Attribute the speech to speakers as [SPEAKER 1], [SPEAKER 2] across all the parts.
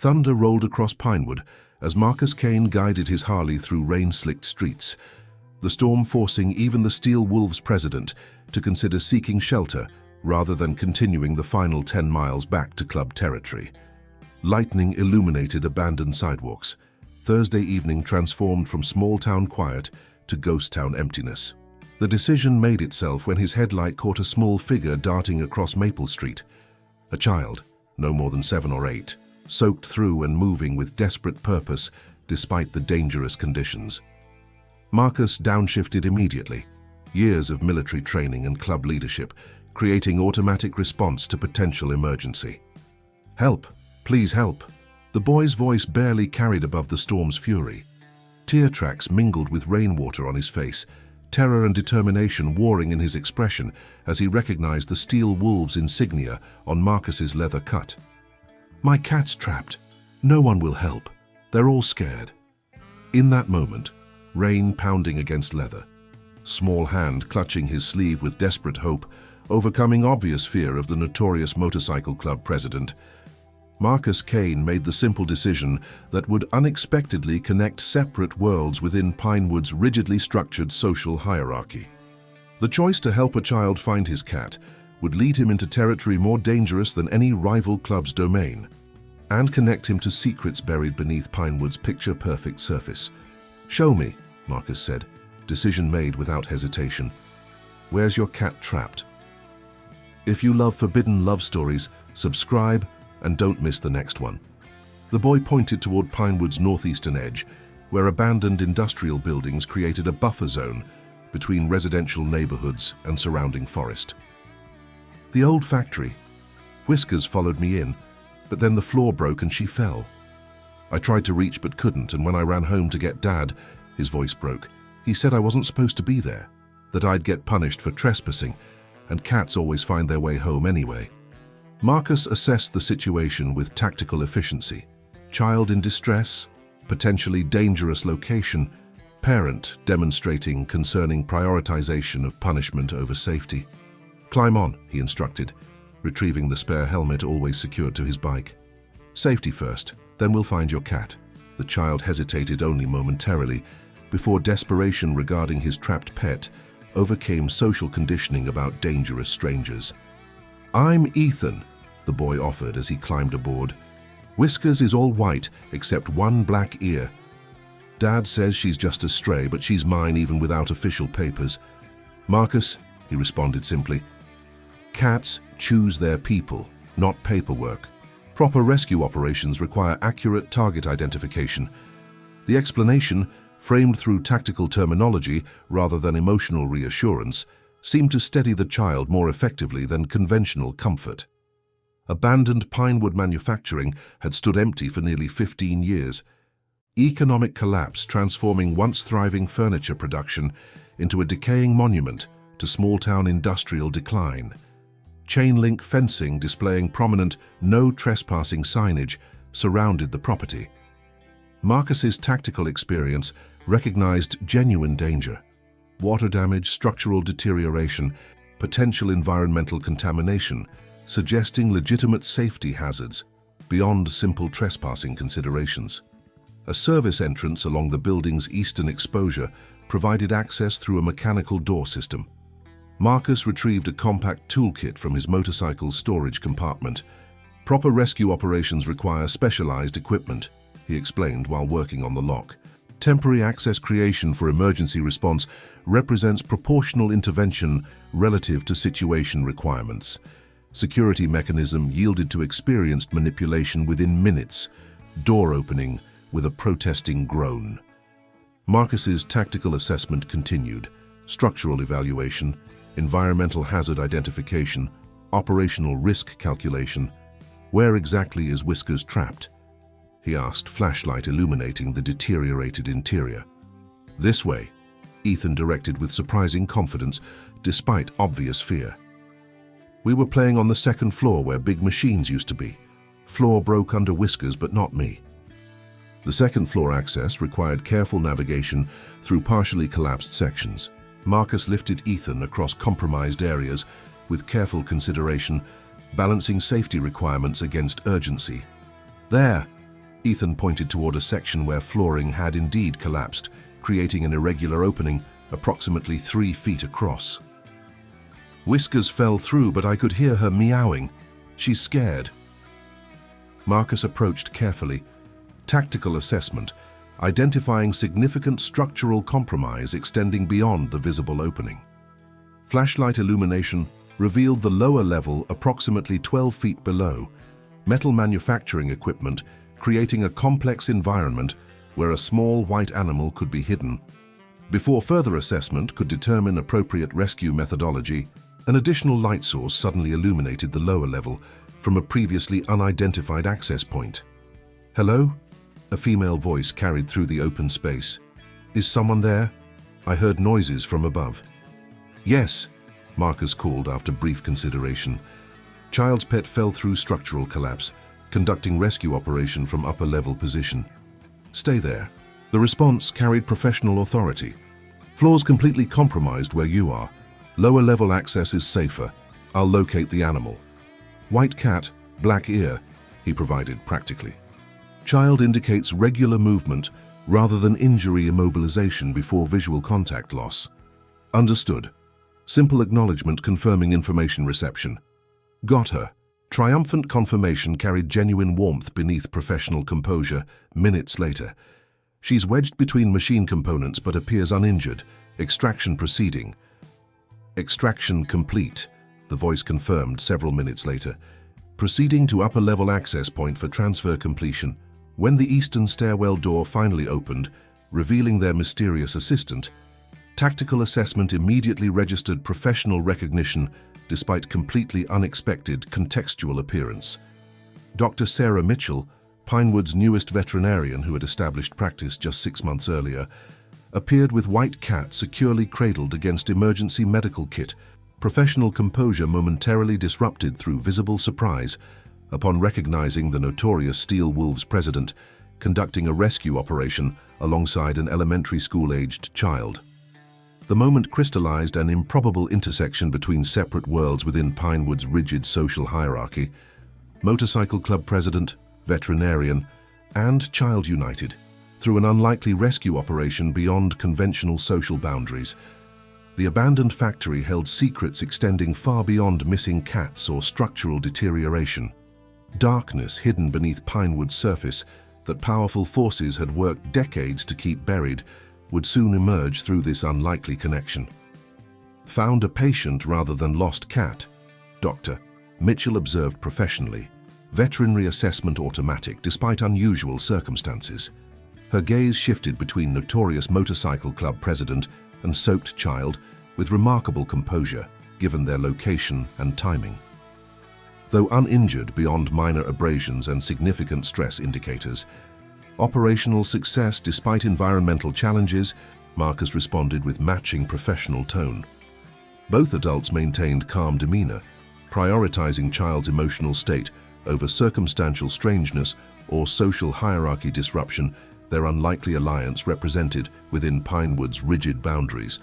[SPEAKER 1] Thunder rolled across Pinewood as Marcus Kane guided his Harley through rain-slicked streets, the storm forcing even the Steel Wolves president to consider seeking shelter rather than continuing the final 10 miles back to club territory. Lightning illuminated abandoned sidewalks. Thursday evening transformed from small-town quiet to ghost-town emptiness. The decision made itself when his headlight caught a small figure darting across Maple Street. A child, no more than 7 or 8, soaked through and moving with desperate purpose despite the dangerous conditions. Marcus downshifted immediately. Years of military training and club leadership, creating automatic response to potential emergency. "Help! Please help!" The boy's voice barely carried above the storm's fury. Tear tracks mingled with rainwater on his face, terror and determination warring in his expression as he recognized the Steel Wolves insignia on Marcus's leather cut. "My cat's trapped. No one will help. They're all scared." In that moment, rain pounding against leather, small hand clutching his sleeve with desperate hope, overcoming obvious fear of the notorious motorcycle club president, Marcus Kane made the simple decision that would unexpectedly connect separate worlds within Pinewood's rigidly structured social hierarchy. The choice to help a child find his cat would lead him into territory more dangerous than any rival club's domain, and connect him to secrets buried beneath Pinewood's picture-perfect surface. "Show me," Marcus said, decision made without hesitation. "Where's your cat trapped?" If you love forbidden love stories, subscribe and don't miss the next one. The boy pointed toward Pinewood's northeastern edge, where abandoned industrial buildings created a buffer zone between residential neighborhoods and surrounding forest. "The old factory. Whiskers followed me in, but then the floor broke and she fell. I tried to reach but couldn't, and when I ran home to get Dad," his voice broke, "he said I wasn't supposed to be there, that I'd get punished for trespassing, and cats always find their way home anyway." Marcus assessed the situation with tactical efficiency. Child in distress, potentially dangerous location, parent demonstrating concerning prioritization of punishment over safety. "Climb on," he instructed, retrieving the spare helmet always secured to his bike. "Safety first, then we'll find your cat." The child hesitated only momentarily before desperation regarding his trapped pet overcame social conditioning about dangerous strangers. "I'm Ethan," the boy offered as he climbed aboard. "Whiskers is all white except one black ear. Dad says she's just a stray, but she's mine even without official papers." "Marcus," he responded simply, "cats choose their people, not paperwork. Proper rescue operations require accurate target identification." The explanation, framed through tactical terminology rather than emotional reassurance, seemed to steady the child more effectively than conventional comfort. Abandoned Pinewood manufacturing had stood empty for nearly 15 years. Economic collapse transforming once thriving furniture production into a decaying monument to small-town industrial decline. Chain-link fencing displaying prominent "no trespassing" signage surrounded the property. Marcus's tactical experience recognized genuine danger: water damage, structural deterioration, potential environmental contamination, suggesting legitimate safety hazards beyond simple trespassing considerations. A service entrance along the building's eastern exposure provided access through a mechanical door system. Marcus retrieved a compact toolkit from his motorcycle's storage compartment. "Proper rescue operations require specialized equipment," he explained while working on the lock. "Temporary access creation for emergency response represents proportional intervention relative to situation requirements. Security mechanism yielded to experienced manipulation within minutes, door opening with a protesting groan." Marcus's tactical assessment continued: structural evaluation, environmental hazard identification, operational risk calculation. "Where exactly is Whiskers trapped?" he asked, flashlight illuminating the deteriorated interior. "This way," Ethan directed with surprising confidence, despite obvious fear. "We were playing on the second floor where big machines used to be. Floor broke under Whiskers, but not me." The second floor access required careful navigation through partially collapsed sections. Marcus lifted Ethan across compromised areas with careful consideration, balancing safety requirements against urgency. "There," Ethan pointed toward a section where flooring had indeed collapsed, creating an irregular opening approximately 3 feet across. Whiskers fell through, but I could hear her meowing. She's scared. Marcus approached carefully. Tactical assessment, identifying significant structural compromise extending beyond the visible opening. Flashlight illumination revealed the lower level approximately 12 feet below, metal manufacturing equipment creating a complex environment where a small white animal could be hidden. Before further assessment could determine appropriate rescue methodology, an additional light source suddenly illuminated the lower level from a previously unidentified access point. "Hello?" A female voice carried through the open space. "Is someone there?" I heard noises from above. "Yes," Marcus called after brief consideration. Child's pet fell through structural collapse, conducting rescue operation from upper level position. "Stay there." The response carried professional authority. "Floor's completely compromised where you are. Lower level access is safer. I'll locate the animal." "White cat, black ear," he provided practically. "Child indicates regular movement rather than injury immobilization before visual contact loss." "Understood." Simple acknowledgement confirming information reception. "Got her." Triumphant confirmation carried genuine warmth beneath professional composure minutes later. "She's wedged between machine components but appears uninjured. Extraction proceeding." "Extraction complete," the voice confirmed several minutes later. "Proceeding to upper-level access point for transfer completion." When the eastern stairwell door finally opened, revealing their mysterious assistant, tactical assessment immediately registered professional recognition despite completely unexpected contextual appearance. Dr. Sarah Mitchell, Pinewood's newest veterinarian who had established practice just 6 months earlier, appeared with White Cat securely cradled against emergency medical kit, professional composure momentarily disrupted through visible surprise upon recognizing the notorious Steel Wolves president conducting a rescue operation alongside an elementary school-aged child. The moment crystallized an improbable intersection between separate worlds within Pinewood's rigid social hierarchy: motorcycle club president, veterinarian, and child united through an unlikely rescue operation beyond conventional social boundaries. The abandoned factory held secrets extending far beyond missing cats or structural deterioration. Darkness hidden beneath Pinewood's surface that powerful forces had worked decades to keep buried would soon emerge through this unlikely connection. "Found a patient rather than lost cat," Dr. Mitchell observed professionally. Veterinary assessment automatic despite unusual circumstances. Her gaze shifted between notorious motorcycle club president and soaked child with remarkable composure given their location and timing. Though uninjured beyond minor abrasions and significant stress indicators, operational success despite environmental challenges, Marcus responded with matching professional tone. Both adults maintained calm demeanor, prioritizing child's emotional state over circumstantial strangeness or social hierarchy disruption their unlikely alliance represented within Pinewood's rigid boundaries.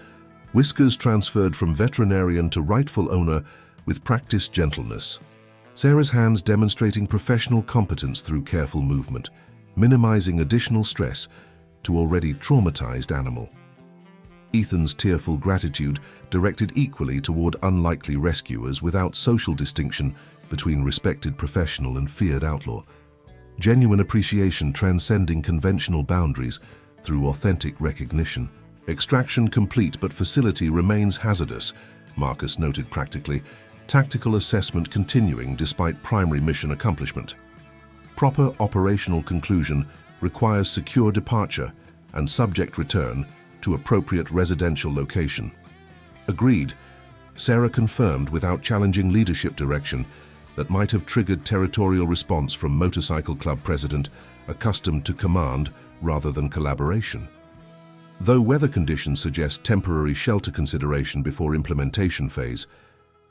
[SPEAKER 1] Whiskers transferred from veterinarian to rightful owner with practiced gentleness. Sarah's hands demonstrating professional competence through careful movement, minimizing additional stress to already traumatized animal. Ethan's tearful gratitude directed equally toward unlikely rescuers without social distinction between respected professional and feared outlaw. Genuine appreciation transcending conventional boundaries through authentic recognition. "Extraction complete, but facility remains hazardous," Marcus noted practically. Tactical assessment continuing despite primary mission accomplishment. "Proper operational conclusion requires secure departure and subject return to appropriate residential location." Agreed, Sarah confirmed without challenging leadership direction that might have triggered territorial response from motorcycle club president accustomed to command rather than collaboration. Though weather conditions suggest temporary shelter consideration before implementation phase,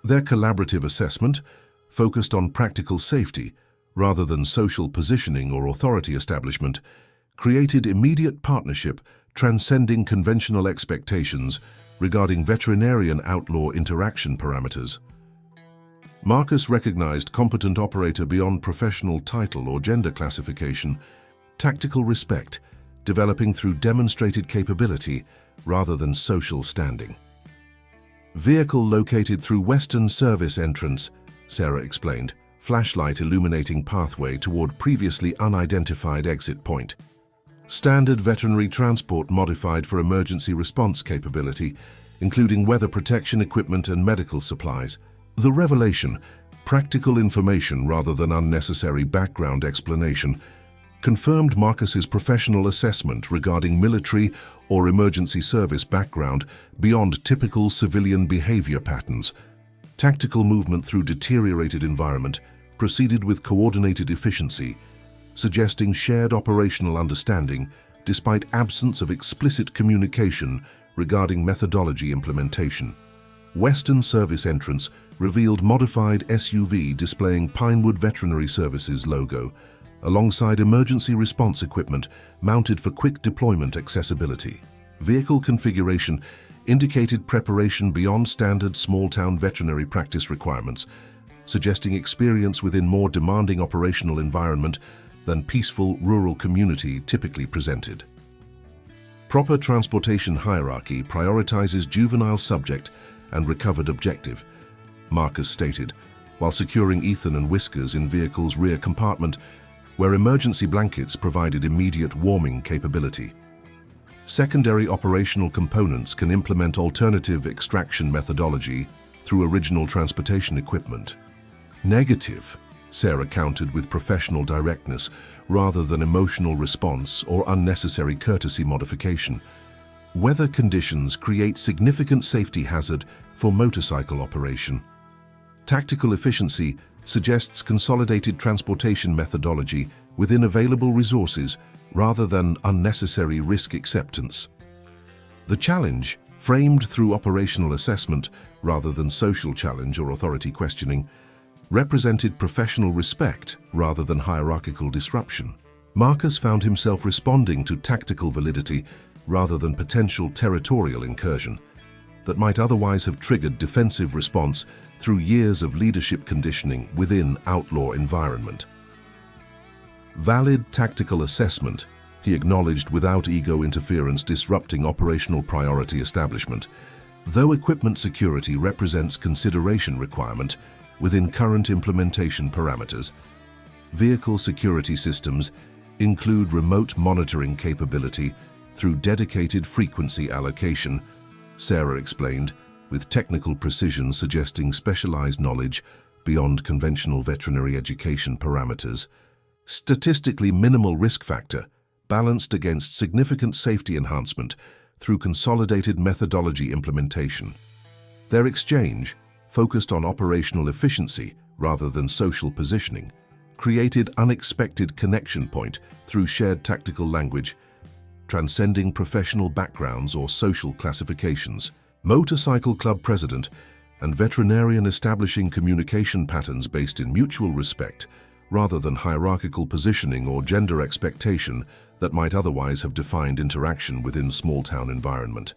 [SPEAKER 1] their collaborative assessment focused on practical safety rather than social positioning or authority establishment, created immediate partnership transcending conventional expectations regarding veterinarian outlaw interaction parameters. Marcus recognized competent operator beyond professional title or gender classification, Tactical respect, developing through demonstrated capability rather than social standing. Vehicle located through Western Service entrance, Sarah explained, flashlight illuminating pathway toward previously unidentified exit point. Standard veterinary transport modified for emergency response capability, including weather protection equipment and medical supplies. The revelation, practical information rather than unnecessary background explanation, confirmed Marcus's professional assessment regarding military or emergency service background beyond typical civilian behavior patterns. Tactical movement through deteriorated environment proceeded with coordinated efficiency, suggesting shared operational understanding despite absence of explicit communication regarding methodology implementation. Western Service entrance revealed modified SUV displaying Pinewood Veterinary Services logo, alongside emergency response equipment mounted for quick deployment accessibility. Vehicle configuration indicated preparation beyond standard small-town veterinary practice requirements, suggesting experience within more demanding operational environment than peaceful rural community typically presented. Proper transportation hierarchy prioritizes juvenile subject and recovered objective, Marcus stated, while securing Ethan and Whiskers in vehicle's rear compartment, where emergency blankets provided immediate warming capability. Secondary operational components can implement alternative extraction methodology through original transportation equipment. Negative, Sarah countered with professional directness rather than emotional response or unnecessary courtesy modification. Weather conditions create significant safety hazard for motorcycle operation. Tactical efficiency suggests consolidated transportation methodology within available resources rather than unnecessary risk acceptance. The challenge, framed through operational assessment rather than social challenge or authority questioning, represented professional respect rather than hierarchical disruption. Marcus found himself responding to tactical validity rather than potential territorial incursion that might otherwise have triggered defensive response through years of leadership conditioning within outlaw environment. Valid tactical assessment, he acknowledged without ego interference disrupting operational priority establishment, though equipment security represents consideration requirement within current implementation parameters. Vehicle security systems include remote monitoring capability through dedicated frequency allocation, Sarah explained, with technical precision suggesting specialized knowledge beyond conventional veterinary education parameters. Statistically minimal risk factor, balanced against significant safety enhancement through consolidated methodology implementation. Their exchange, focused on operational efficiency rather than social positioning, created unexpected connection point through shared tactical language, transcending professional backgrounds or social classifications. Motorcycle club president and veterinarian establishing communication patterns based in mutual respect rather than hierarchical positioning or gender expectation that might otherwise have defined interaction within small-town environment.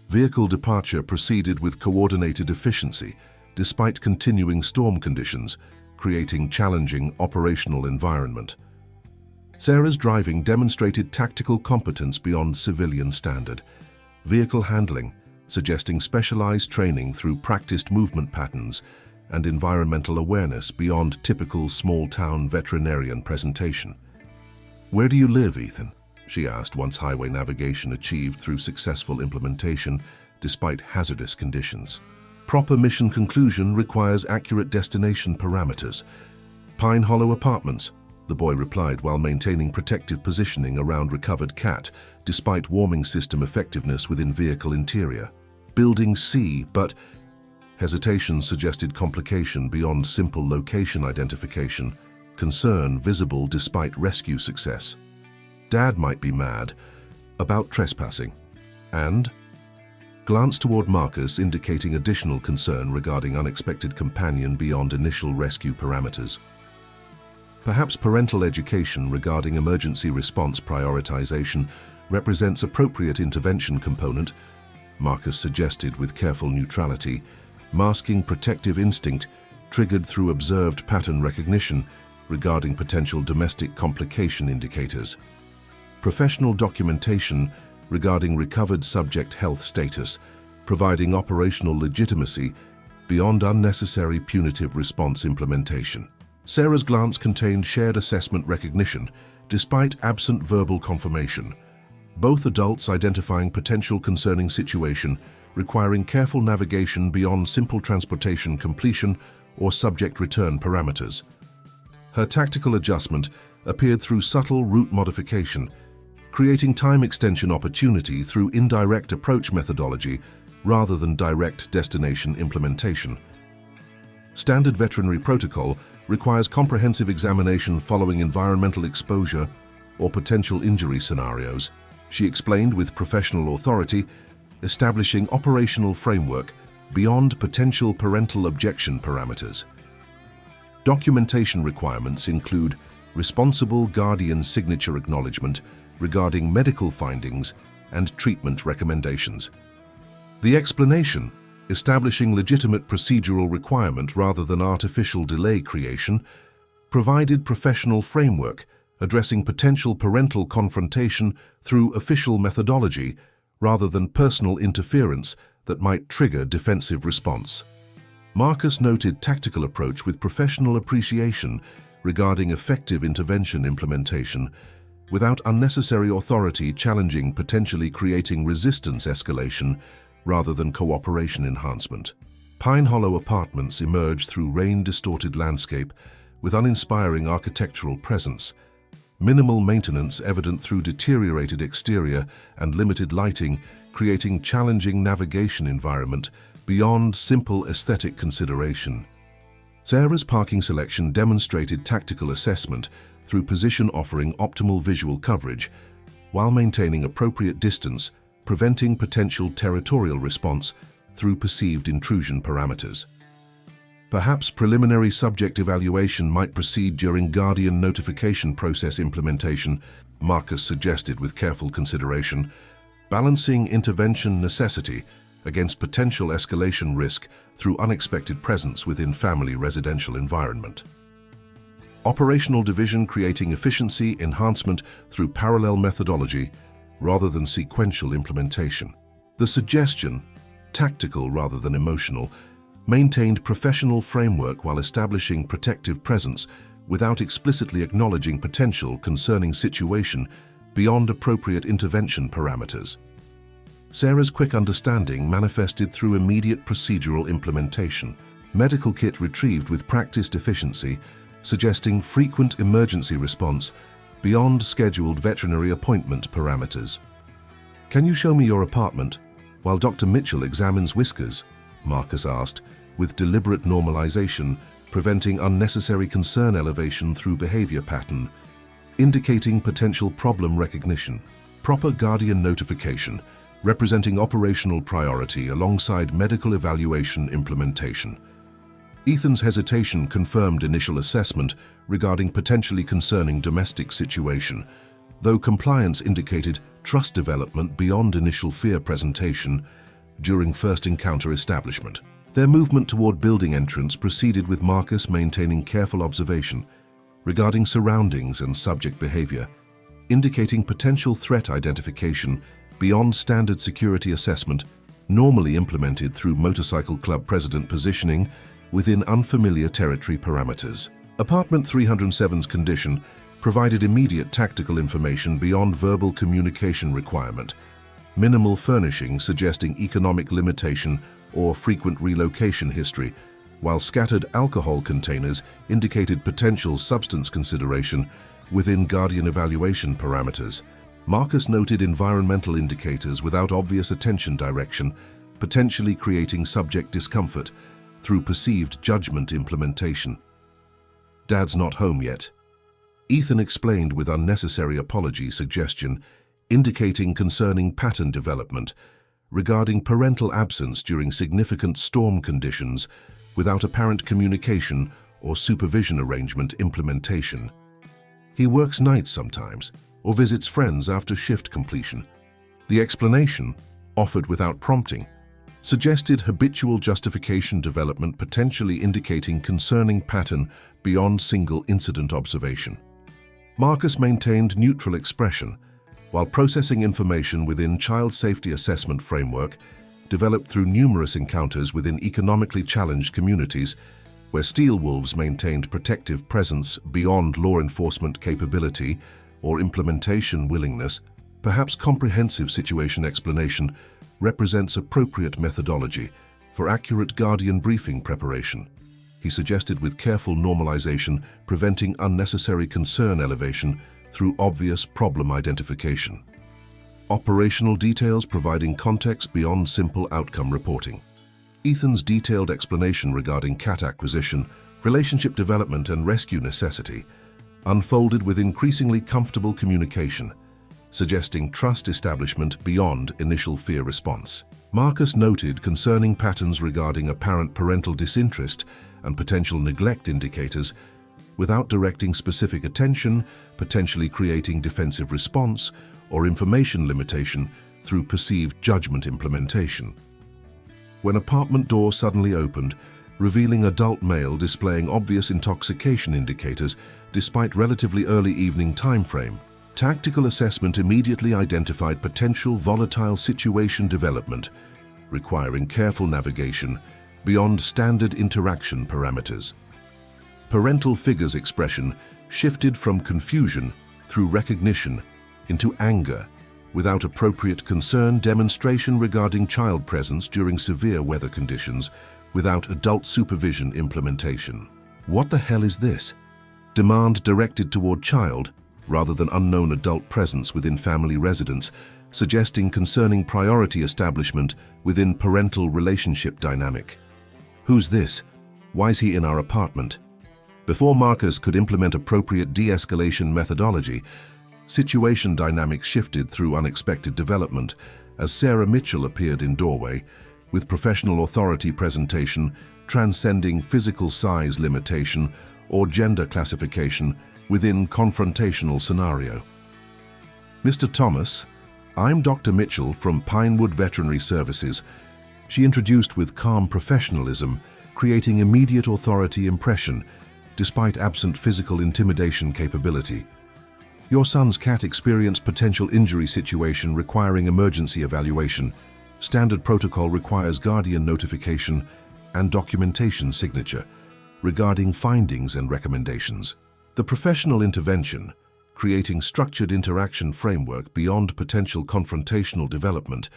[SPEAKER 1] Vehicle departure proceeded with coordinated efficiency despite continuing storm conditions, creating challenging operational environment. Sarah's driving demonstrated tactical competence beyond civilian standard. Vehicle handling, suggesting specialized training through practiced movement patterns and environmental awareness beyond typical small-town veterinarian presentation. "Where do you live, Ethan?" she asked once highway navigation achieved through successful implementation despite hazardous conditions. Proper mission conclusion requires accurate destination parameters. "Pine Hollow Apartments," the boy replied while maintaining protective positioning around recovered cat despite warming system effectiveness within vehicle interior. "Building C, but..." Hesitation suggested complication beyond simple location identification, concern visible despite rescue success. "Dad might be mad about trespassing." And glance toward Marcus indicating additional concern regarding unexpected companion beyond initial rescue parameters. Perhaps parental education regarding emergency response prioritization represents appropriate intervention component, Marcus suggested with careful neutrality, masking protective instinct triggered through observed pattern recognition, regarding potential domestic complication indicators. Professional documentation regarding recovered subject health status, providing operational legitimacy beyond unnecessary punitive response implementation. Sarah's glance contained shared assessment recognition, despite absent verbal confirmation. Both adults identifying potential concerning situation requiring careful navigation beyond simple transportation completion or subject return parameters. Her tactical adjustment appeared through subtle route modification, creating time extension opportunity through indirect approach methodology rather than direct destination implementation. Standard veterinary protocol requires comprehensive examination following environmental exposure or potential injury scenarios, she explained with professional authority, establishing operational framework beyond potential parental objection parameters. Documentation requirements include responsible guardian signature acknowledgement regarding medical findings and treatment recommendations. The explanation, establishing legitimate procedural requirement rather than artificial delay creation, provided professional framework addressing potential parental confrontation through official methodology rather than personal interference that might trigger defensive response. Marcus noted tactical approach with professional appreciation regarding effective intervention implementation, without unnecessary authority challenging potentially creating resistance escalation rather than cooperation enhancement. Pine Hollow apartments emerge through rain-distorted landscape with uninspiring architectural presence, minimal maintenance evident through deteriorated exterior and limited lighting, creating challenging navigation environment beyond simple aesthetic consideration. Sarah's parking selection demonstrated tactical assessment through position offering optimal visual coverage while maintaining appropriate distance, preventing potential territorial response through perceived intrusion parameters. Perhaps preliminary subject evaluation might proceed during guardian notification process implementation, Marcus suggested with careful consideration, balancing intervention necessity against potential escalation risk through unexpected presence within family residential environment. Operational division creating efficiency enhancement through parallel methodology rather than sequential implementation. The suggestion, tactical rather than emotional, maintained professional framework while establishing protective presence without explicitly acknowledging potential concerning situation beyond appropriate intervention parameters. Sarah's quick understanding manifested through immediate procedural implementation. Medical kit retrieved with practiced efficiency, suggesting frequent emergency response beyond scheduled veterinary appointment parameters. "Can you show me your apartment while Dr. Mitchell examines Whiskers?" Marcus asked, with deliberate normalization, preventing unnecessary concern elevation through behavior pattern, indicating potential problem recognition. Proper guardian notification, representing operational priority alongside medical evaluation implementation. Ethan's hesitation confirmed initial assessment regarding potentially concerning domestic situation, though compliance indicated trust development beyond initial fear presentation during first encounter establishment. Their movement toward building entrance proceeded with Marcus maintaining careful observation regarding surroundings and subject behavior, indicating potential threat identification beyond standard security assessment normally implemented through motorcycle club president positioning within unfamiliar territory parameters. Apartment 307's condition provided immediate tactical information beyond verbal communication requirement, minimal furnishing suggesting economic limitation or frequent relocation history, while scattered alcohol containers indicated potential substance consideration within guardian evaluation parameters. Marcus noted environmental indicators without obvious attention direction, potentially creating subject discomfort through perceived judgment implementation. "Dad's not home yet," Ethan explained with unnecessary apology suggestion, indicating concerning pattern development regarding parental absence during significant storm conditions without apparent communication or supervision arrangement implementation. "He works nights sometimes or visits friends after shift completion." The explanation, offered without prompting, suggested habitual justification development, potentially indicating concerning pattern beyond single incident observation. Marcus maintained neutral expression, while processing information within child safety assessment framework developed through numerous encounters within economically challenged communities where steel wolves maintained protective presence beyond law enforcement capability or implementation willingness. Perhaps comprehensive situation explanation represents appropriate methodology for accurate Guardian briefing preparation. He suggested with careful normalization, preventing unnecessary concern elevation through obvious problem identification. Operational details providing context beyond simple outcome reporting. Ethan's detailed explanation regarding cat acquisition, relationship development, and rescue necessity unfolded with increasingly comfortable communication, suggesting trust establishment beyond initial fear response. Marcus noted concerning patterns regarding apparent parental disinterest and potential neglect indicators without directing specific attention, potentially creating defensive response or information limitation through perceived judgment implementation. When apartment door suddenly opened, revealing adult male displaying obvious intoxication indicators despite relatively early evening time frame, tactical assessment immediately identified potential volatile situation development, requiring careful navigation beyond standard interaction parameters. Parental figure's expression shifted from confusion through recognition into anger, without appropriate concern demonstration regarding child presence during severe weather conditions, without adult supervision implementation. What the hell is this? Demand directed toward child rather than unknown adult presence within family residence, suggesting concerning priority establishment within parental relationship dynamic. Who's this? Why's he in our apartment? Before Marcus could implement appropriate de-escalation methodology, situation dynamics shifted through unexpected development as Sarah Mitchell appeared in doorway, with professional authority presentation transcending physical size limitation or gender classification within confrontational scenario. Mr. Thomas, I'm Dr. Mitchell from Pinewood Veterinary Services. She introduced with calm professionalism, creating immediate authority impression despite absent physical intimidation capability. Your son's cat experienced potential injury situation requiring emergency evaluation. Standard protocol requires guardian notification and documentation signature regarding findings and recommendations. The professional intervention, creating structured interaction framework beyond potential confrontational development,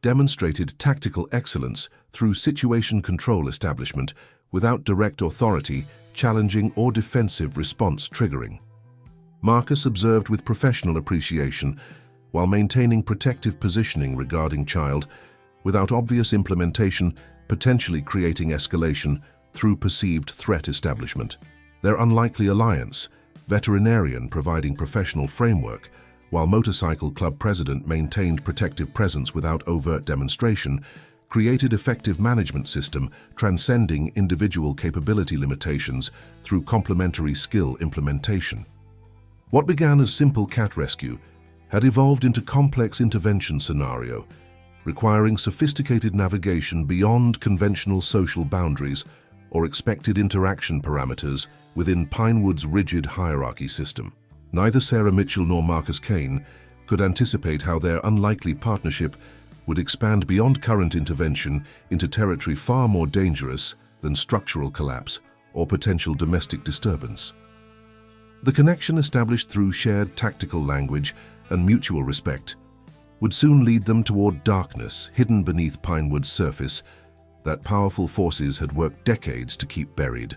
[SPEAKER 1] demonstrated tactical excellence through situation control establishment without direct authority, challenging or defensive response triggering. Marcus observed with professional appreciation while maintaining protective positioning regarding child without obvious implementation, potentially creating escalation through perceived threat establishment. Their unlikely alliance, veterinarian providing professional framework, while motorcycle club president maintained protective presence without overt demonstration, created effective management system transcending individual capability limitations through complementary skill implementation. What began as simple cat rescue had evolved into complex intervention scenario, requiring sophisticated navigation beyond conventional social boundaries or expected interaction parameters within Pinewood's rigid hierarchy system. Neither Sarah Mitchell nor Marcus Kane could anticipate how their unlikely partnership would expand beyond current intervention into territory far more dangerous than structural collapse or potential domestic disturbance. The connection established through shared tactical language and mutual respect would soon lead them toward darkness hidden beneath Pinewood's surface that powerful forces had worked decades to keep buried.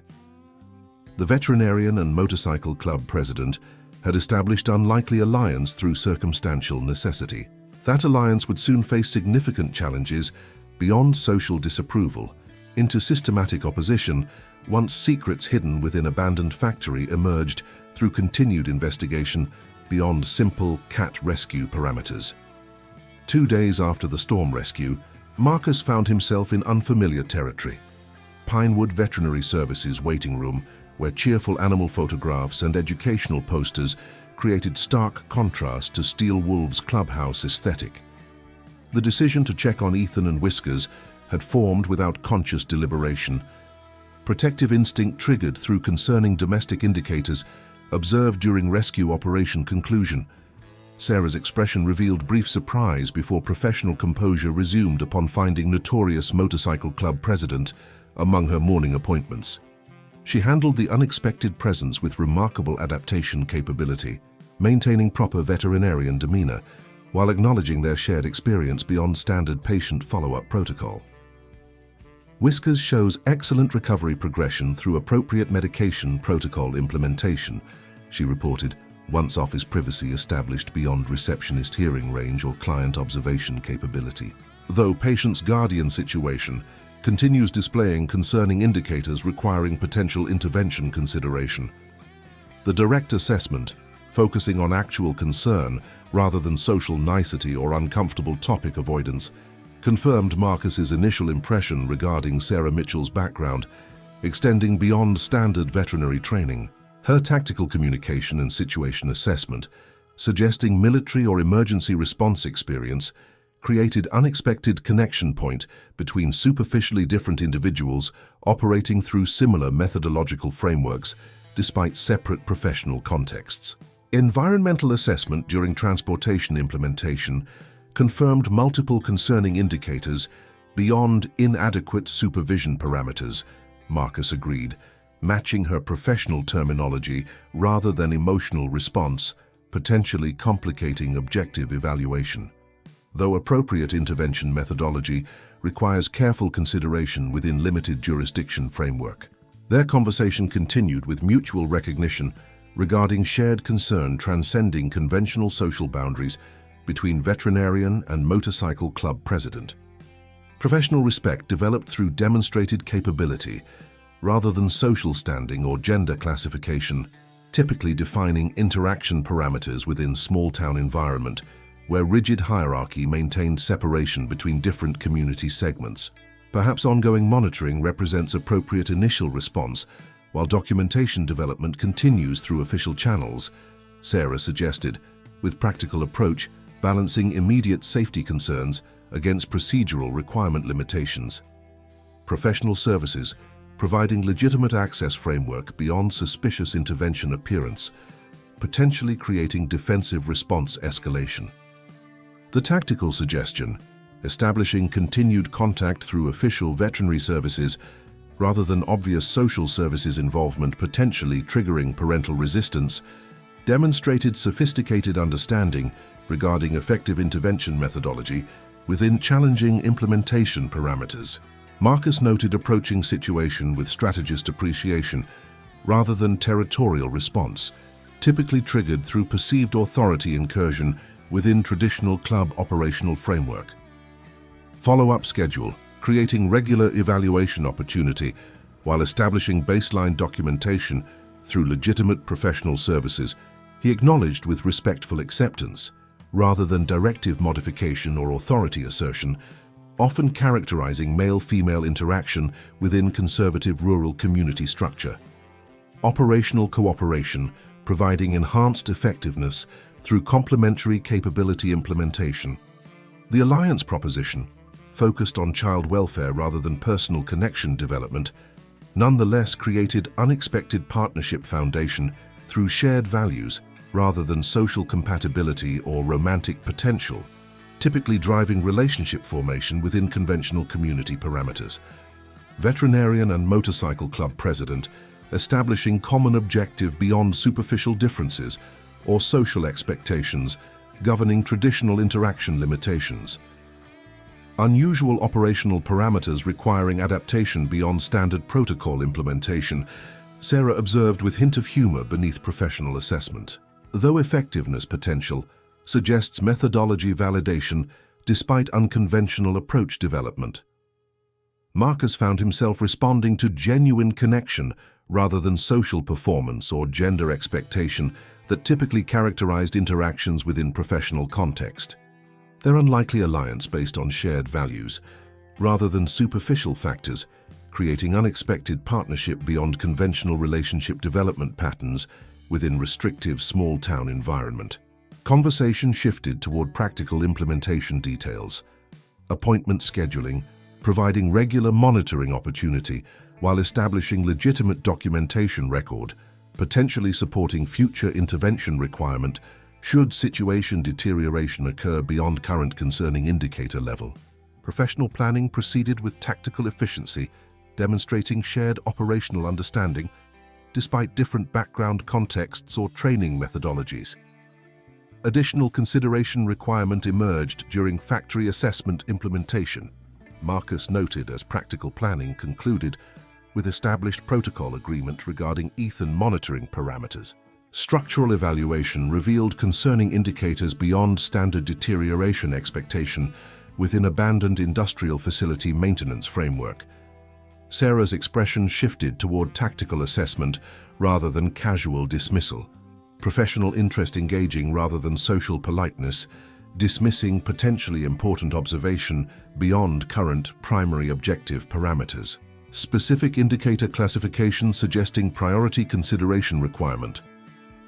[SPEAKER 1] The veterinarian and motorcycle club president had established unlikely alliance through circumstantial necessity. That alliance would soon face significant challenges beyond social disapproval into systematic opposition once secrets hidden within abandoned factory emerged through continued investigation beyond simple cat rescue parameters. 2 days after the storm rescue, Marcus found himself in unfamiliar territory. Pinewood Veterinary Services waiting room, where cheerful animal photographs and educational posters created stark contrast to Steel Wolves clubhouse aesthetic. The decision to check on Ethan and Whiskers had formed without conscious deliberation. Protective instinct triggered through concerning domestic indicators observed during rescue operation conclusion. Sarah's expression revealed brief surprise before professional composure resumed upon finding notorious motorcycle club president among her morning appointments. She handled the unexpected presence with remarkable adaptation capability, maintaining proper veterinarian demeanor while acknowledging their shared experience beyond standard patient follow-up protocol. Whiskers shows excellent recovery progression through appropriate medication protocol implementation, she reported, once office privacy established beyond receptionist hearing range or client observation capability. Though patient's guardian situation continues displaying concerning indicators requiring potential intervention consideration. The direct assessment, focusing on actual concern rather than social nicety or uncomfortable topic avoidance, confirmed Marcus's initial impression regarding Sarah Mitchell's background, extending beyond standard veterinary training. Her tactical communication and situation assessment, suggesting military or emergency response experience, created unexpected connection point between superficially different individuals operating through similar methodological frameworks despite separate professional contexts. Environmental assessment during transportation implementation confirmed multiple concerning indicators beyond inadequate supervision parameters, Marcus agreed, matching her professional terminology rather than emotional response, potentially complicating objective evaluation. Though appropriate intervention methodology requires careful consideration within limited jurisdiction framework. Their conversation continued with mutual recognition regarding shared concern transcending conventional social boundaries between veterinarian and motorcycle club president. Professional respect developed through demonstrated capability rather than social standing or gender classification, typically defining interaction parameters within small-town environment where rigid hierarchy maintained separation between different community segments. Perhaps ongoing monitoring represents appropriate initial response while documentation development continues through official channels, Sarah suggested, with practical approach balancing immediate safety concerns against procedural requirement limitations. Professional services, providing legitimate access framework beyond suspicious intervention appearance, potentially creating defensive response escalation. The tactical suggestion, establishing continued contact through official veterinary services rather than obvious social services involvement potentially triggering parental resistance, demonstrated sophisticated understanding regarding effective intervention methodology within challenging implementation parameters. Marcus noted approaching situation with strategist appreciation rather than territorial response, typically triggered through perceived authority incursion within traditional club operational framework. Follow-up schedule, creating regular evaluation opportunity while establishing baseline documentation through legitimate professional services, he acknowledged with respectful acceptance, rather than directive modification or authority assertion, often characterizing male-female interaction within conservative rural community structure. Operational cooperation, providing enhanced effectiveness through complementary capability implementation. The alliance proposition, focused on child welfare rather than personal connection development, nonetheless created unexpected partnership foundation through shared values rather than social compatibility or romantic potential, typically driving relationship formation within conventional community parameters. Veterinarian and motorcycle club president, establishing common objective beyond superficial differences or social expectations governing traditional interaction limitations. Unusual operational parameters requiring adaptation beyond standard protocol implementation, Sarah observed with hint of humor beneath professional assessment. Though effectiveness potential suggests methodology validation despite unconventional approach development. Marcus found himself responding to genuine connection rather than social performance or gender expectation that typically characterized interactions within professional context. Their unlikely alliance based on shared values, rather than superficial factors, creating unexpected partnership beyond conventional relationship development patterns within restrictive small-town environment. Conversation shifted toward practical implementation details, appointment scheduling, providing regular monitoring opportunity while establishing legitimate documentation record, potentially supporting future intervention requirement should situation deterioration occur beyond current concerning indicator level. Professional planning proceeded with tactical efficiency, demonstrating shared operational understanding despite different background contexts or training methodologies. Additional consideration requirement emerged during factory assessment implementation. Marcus noted as practical planning concluded with established protocol agreement regarding Ethan monitoring parameters. Structural evaluation revealed concerning indicators beyond standard deterioration expectation within abandoned industrial facility maintenance framework. Sarah's expression shifted toward tactical assessment rather than casual dismissal. Professional interest engaging rather than social politeness, dismissing potentially important observation beyond current primary objective parameters. Specific indicator classification suggesting priority consideration requirement.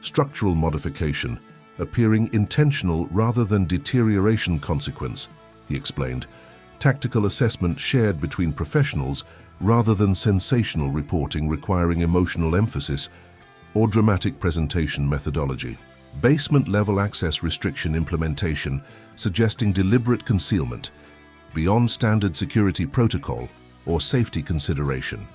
[SPEAKER 1] Structural modification, appearing intentional rather than deterioration consequence, he explained. Tactical assessment shared between professionals rather than sensational reporting requiring emotional emphasis or dramatic presentation methodology. Basement level access restriction implementation suggesting deliberate concealment beyond standard security protocol or safety consideration.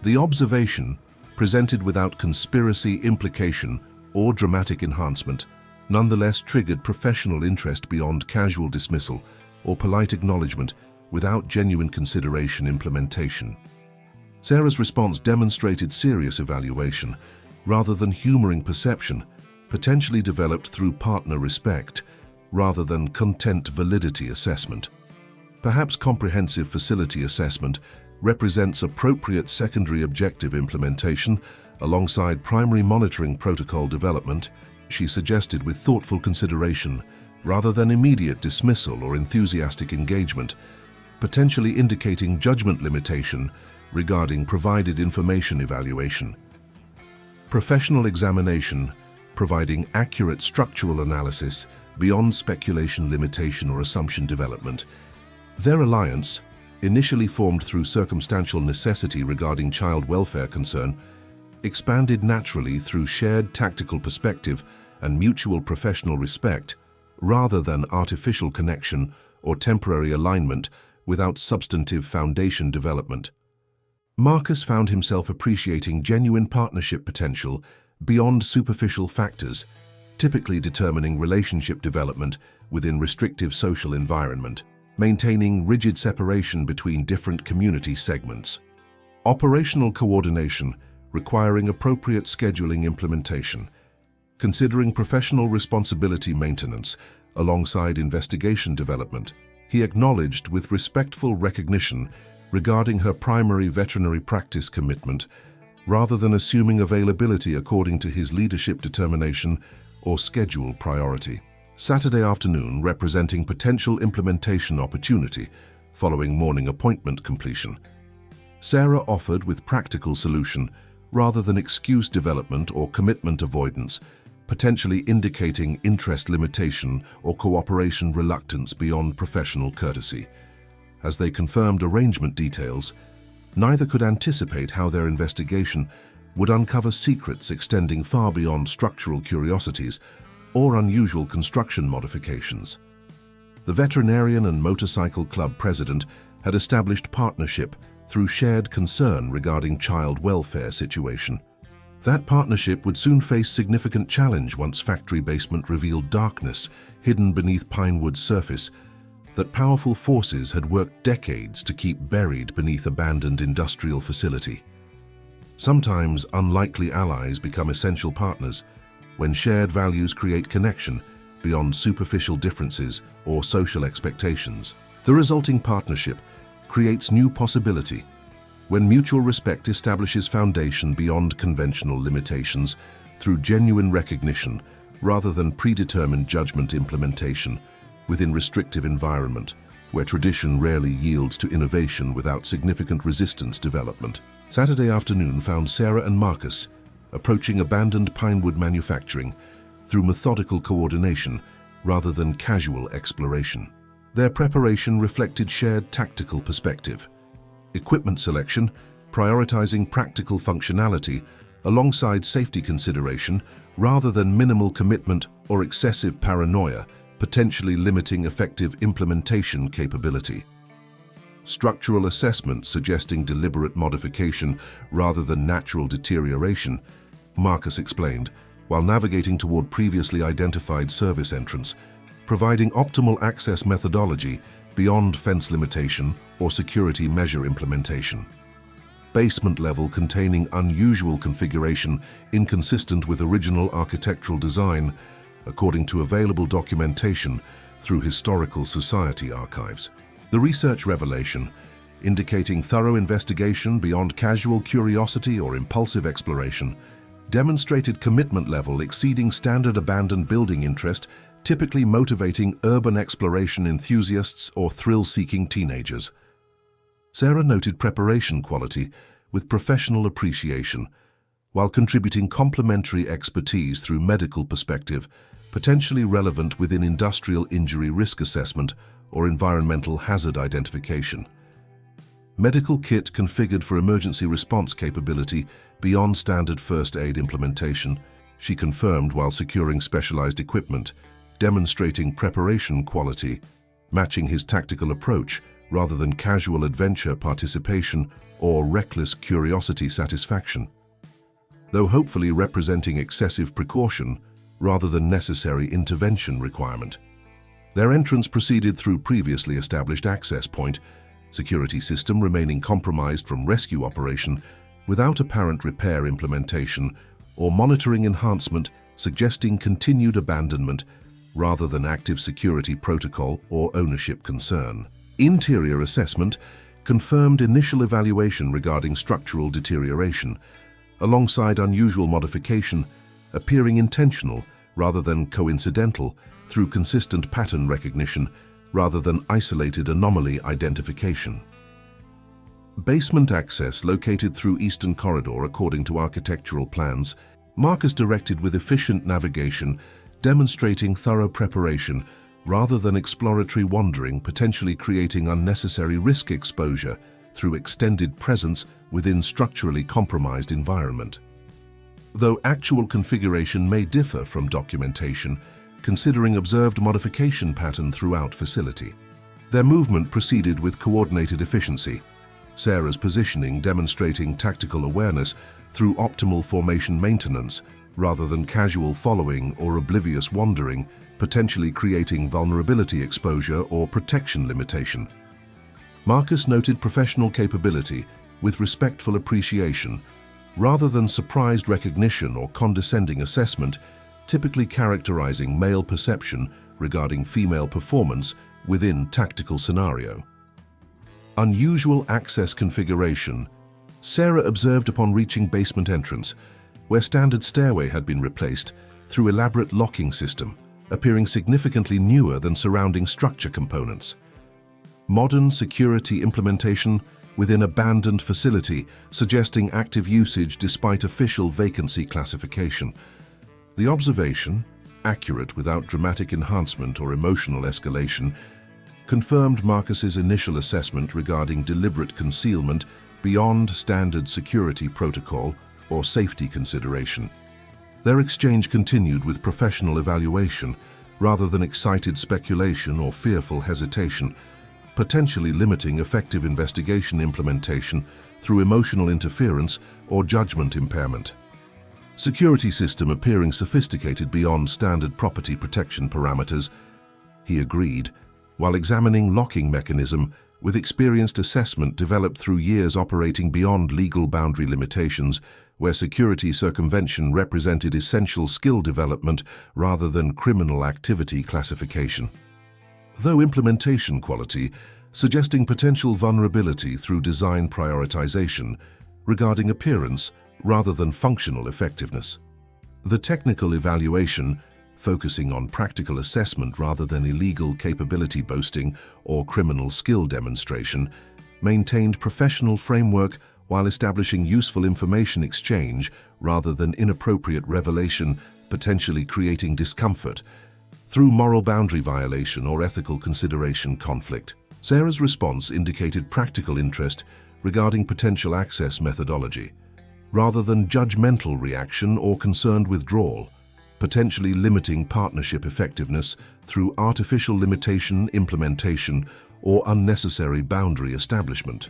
[SPEAKER 1] The observation, presented without conspiracy implication or dramatic enhancement, nonetheless triggered professional interest beyond casual dismissal or polite acknowledgement without genuine consideration implementation. Sarah's response demonstrated serious evaluation rather than humoring perception, potentially developed through partner respect rather than content validity assessment. Perhaps comprehensive facility assessment represents appropriate secondary objective implementation alongside primary monitoring protocol development, she suggested with thoughtful consideration rather than immediate dismissal or enthusiastic engagement, potentially indicating judgment limitation regarding provided information evaluation. Professional examination, providing accurate structural analysis beyond speculation limitation or assumption development. Their alliance, initially formed through circumstantial necessity regarding child welfare concern, expanded naturally through shared tactical perspective and mutual professional respect, rather than artificial connection or temporary alignment without substantive foundation development. Marcus found himself appreciating genuine partnership potential beyond superficial factors, typically determining relationship development within restrictive social environment, maintaining rigid separation between different community segments. Operational coordination, requiring appropriate scheduling implementation, considering professional responsibility maintenance alongside investigation development. He acknowledged with respectful recognition regarding her primary veterinary practice commitment, rather than assuming availability according to his leadership determination or schedule priority. Saturday afternoon representing potential implementation opportunity following morning appointment completion. Sarah offered with practical solution rather than excuse development or commitment avoidance, potentially indicating interest limitation or cooperation reluctance beyond professional courtesy. As they confirmed arrangement details, neither could anticipate how their investigation would uncover secrets extending far beyond structural curiosities or unusual construction modifications. The veterinarian and motorcycle club president had established partnership through shared concern regarding child welfare situation. That partnership would soon face significant challenge once factory basement revealed darkness hidden beneath Pinewood's surface that powerful forces had worked decades to keep buried beneath abandoned industrial facility. Sometimes unlikely allies become essential partners when shared values create connection beyond superficial differences or social expectations. The resulting partnership creates new possibility when mutual respect establishes foundation beyond conventional limitations through genuine recognition rather than predetermined judgment implementation within restrictive environment where tradition rarely yields to innovation without significant resistance development. Saturday afternoon found Sarah and Marcus approaching abandoned Pinewood manufacturing through methodical coordination rather than casual exploration. Their preparation reflected shared tactical perspective. Equipment selection, prioritizing practical functionality alongside safety consideration rather than minimal commitment or excessive paranoia, potentially limiting effective implementation capability. Structural assessment suggesting deliberate modification rather than natural deterioration, Marcus explained, while navigating toward previously identified service entrance, providing optimal access methodology beyond fence limitation or security measure implementation. Basement level containing unusual configuration inconsistent with original architectural design, according to available documentation through Historical Society archives. The research revelation, indicating thorough investigation beyond casual curiosity or impulsive exploration, demonstrated commitment level exceeding standard abandoned building interest, typically motivating urban exploration enthusiasts or thrill-seeking teenagers. Sarah noted preparation quality with professional appreciation, while contributing complementary expertise through medical perspective, potentially relevant within industrial injury risk assessment or environmental hazard identification. Medical kit configured for emergency response capability beyond standard first aid implementation, she confirmed while securing specialized equipment, demonstrating preparation quality, matching his tactical approach rather than casual adventure participation or reckless curiosity satisfaction. Though hopefully representing excessive precaution rather than necessary intervention requirement. Their entrance proceeded through previously established access point, security system remaining compromised from rescue operation without apparent repair implementation or monitoring enhancement suggesting continued abandonment rather than active security protocol or ownership concern. Interior assessment confirmed initial evaluation regarding structural deterioration, alongside unusual modification appearing intentional rather than coincidental through consistent pattern recognition rather than isolated anomaly identification. Basement access located through Eastern Corridor according to architectural plans, Marcus directed with efficient navigation, demonstrating thorough preparation rather than exploratory wandering, potentially creating unnecessary risk exposure through extended presence within structurally compromised environment. Though actual configuration may differ from documentation, considering observed modification pattern throughout facility. Their movement proceeded with coordinated efficiency, Sarah's positioning demonstrating tactical awareness through optimal formation maintenance rather than casual following or oblivious wandering, potentially creating vulnerability exposure or protection limitation. Marcus noted professional capability with respectful appreciation, rather than surprised recognition or condescending assessment, typically characterizing male perception regarding female performance within tactical scenario. Unusual access configuration. Sarah observed upon reaching basement entrance, where standard stairway had been replaced through elaborate locking system, appearing significantly newer than surrounding structure components. Modern security implementation within abandoned facility, suggesting active usage despite official vacancy classification. The observation, accurate without dramatic enhancement or emotional escalation, confirmed Marcus's initial assessment regarding deliberate concealment beyond standard security protocol or safety consideration. Their exchange continued with professional evaluation rather than excited speculation or fearful hesitation, potentially limiting effective investigation implementation through emotional interference or judgment impairment. Security system appearing sophisticated beyond standard property protection parameters, he agreed, while examining locking mechanism with experienced assessment developed through years operating beyond legal boundary limitations, where security circumvention represented essential skill development rather than criminal activity classification. Though implementation quality, suggesting potential vulnerability through design prioritization regarding appearance rather than functional effectiveness. The technical evaluation, focusing on practical assessment rather than illegal capability boasting or criminal skill demonstration, maintained professional framework while establishing useful information exchange rather than inappropriate revelation, potentially creating discomfort. through moral boundary violation or ethical consideration conflict. Sarah's response indicated practical interest regarding potential access methodology, rather than judgmental reaction or concerned withdrawal, potentially limiting partnership effectiveness through artificial limitation, implementation, or unnecessary boundary establishment.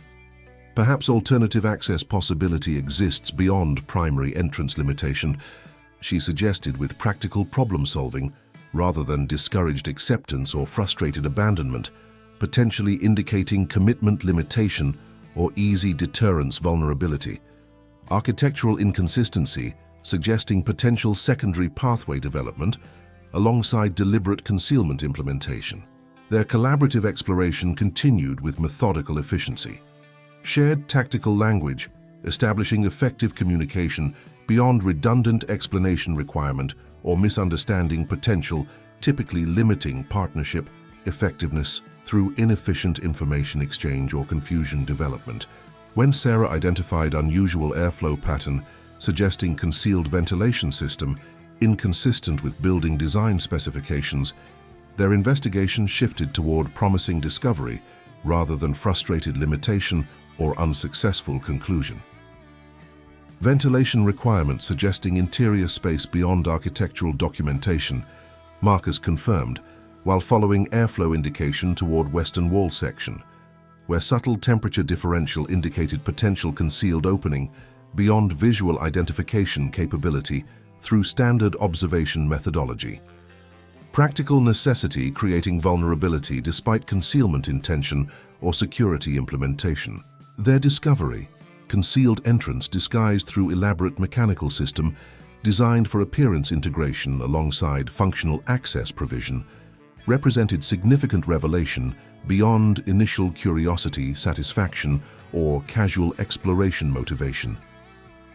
[SPEAKER 1] Perhaps alternative access possibility exists beyond primary entrance limitation, she suggested, with practical problem-solving rather than discouraged acceptance or frustrated abandonment, potentially indicating commitment limitation or easy deterrence vulnerability. Architectural inconsistency, suggesting potential secondary pathway development alongside deliberate concealment implementation. Their collaborative exploration continued with methodical efficiency. Shared tactical language, establishing effective communication beyond redundant explanation requirement or misunderstanding potential, typically limiting partnership effectiveness through inefficient information exchange or confusion development. When Sarah identified unusual airflow pattern suggesting concealed ventilation system inconsistent with building design specifications, their investigation shifted toward promising discovery rather than frustrated limitation or unsuccessful conclusion. Ventilation requirement suggesting interior space beyond architectural documentation, Marcus confirmed, while following airflow indication toward western wall section, where subtle temperature differential indicated potential concealed opening beyond visual identification capability through standard observation methodology. Practical necessity creating vulnerability despite concealment intention or security implementation. Their discovery, concealed entrance disguised through elaborate mechanical system designed for appearance integration alongside functional access provision, represented significant revelation beyond initial curiosity, satisfaction, or casual exploration motivation.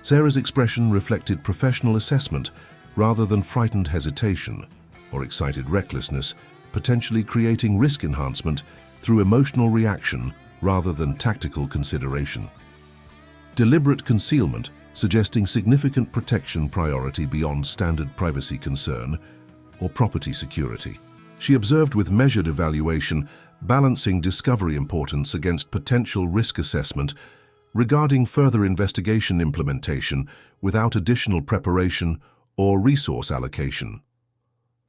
[SPEAKER 1] Sarah's expression reflected professional assessment rather than frightened hesitation or excited recklessness, potentially creating risk enhancement through emotional reaction rather than tactical consideration. Deliberate concealment, suggesting significant protection priority beyond standard privacy concern or property security. She observed with measured evaluation, balancing discovery importance against potential risk assessment regarding further investigation implementation without additional preparation or resource allocation.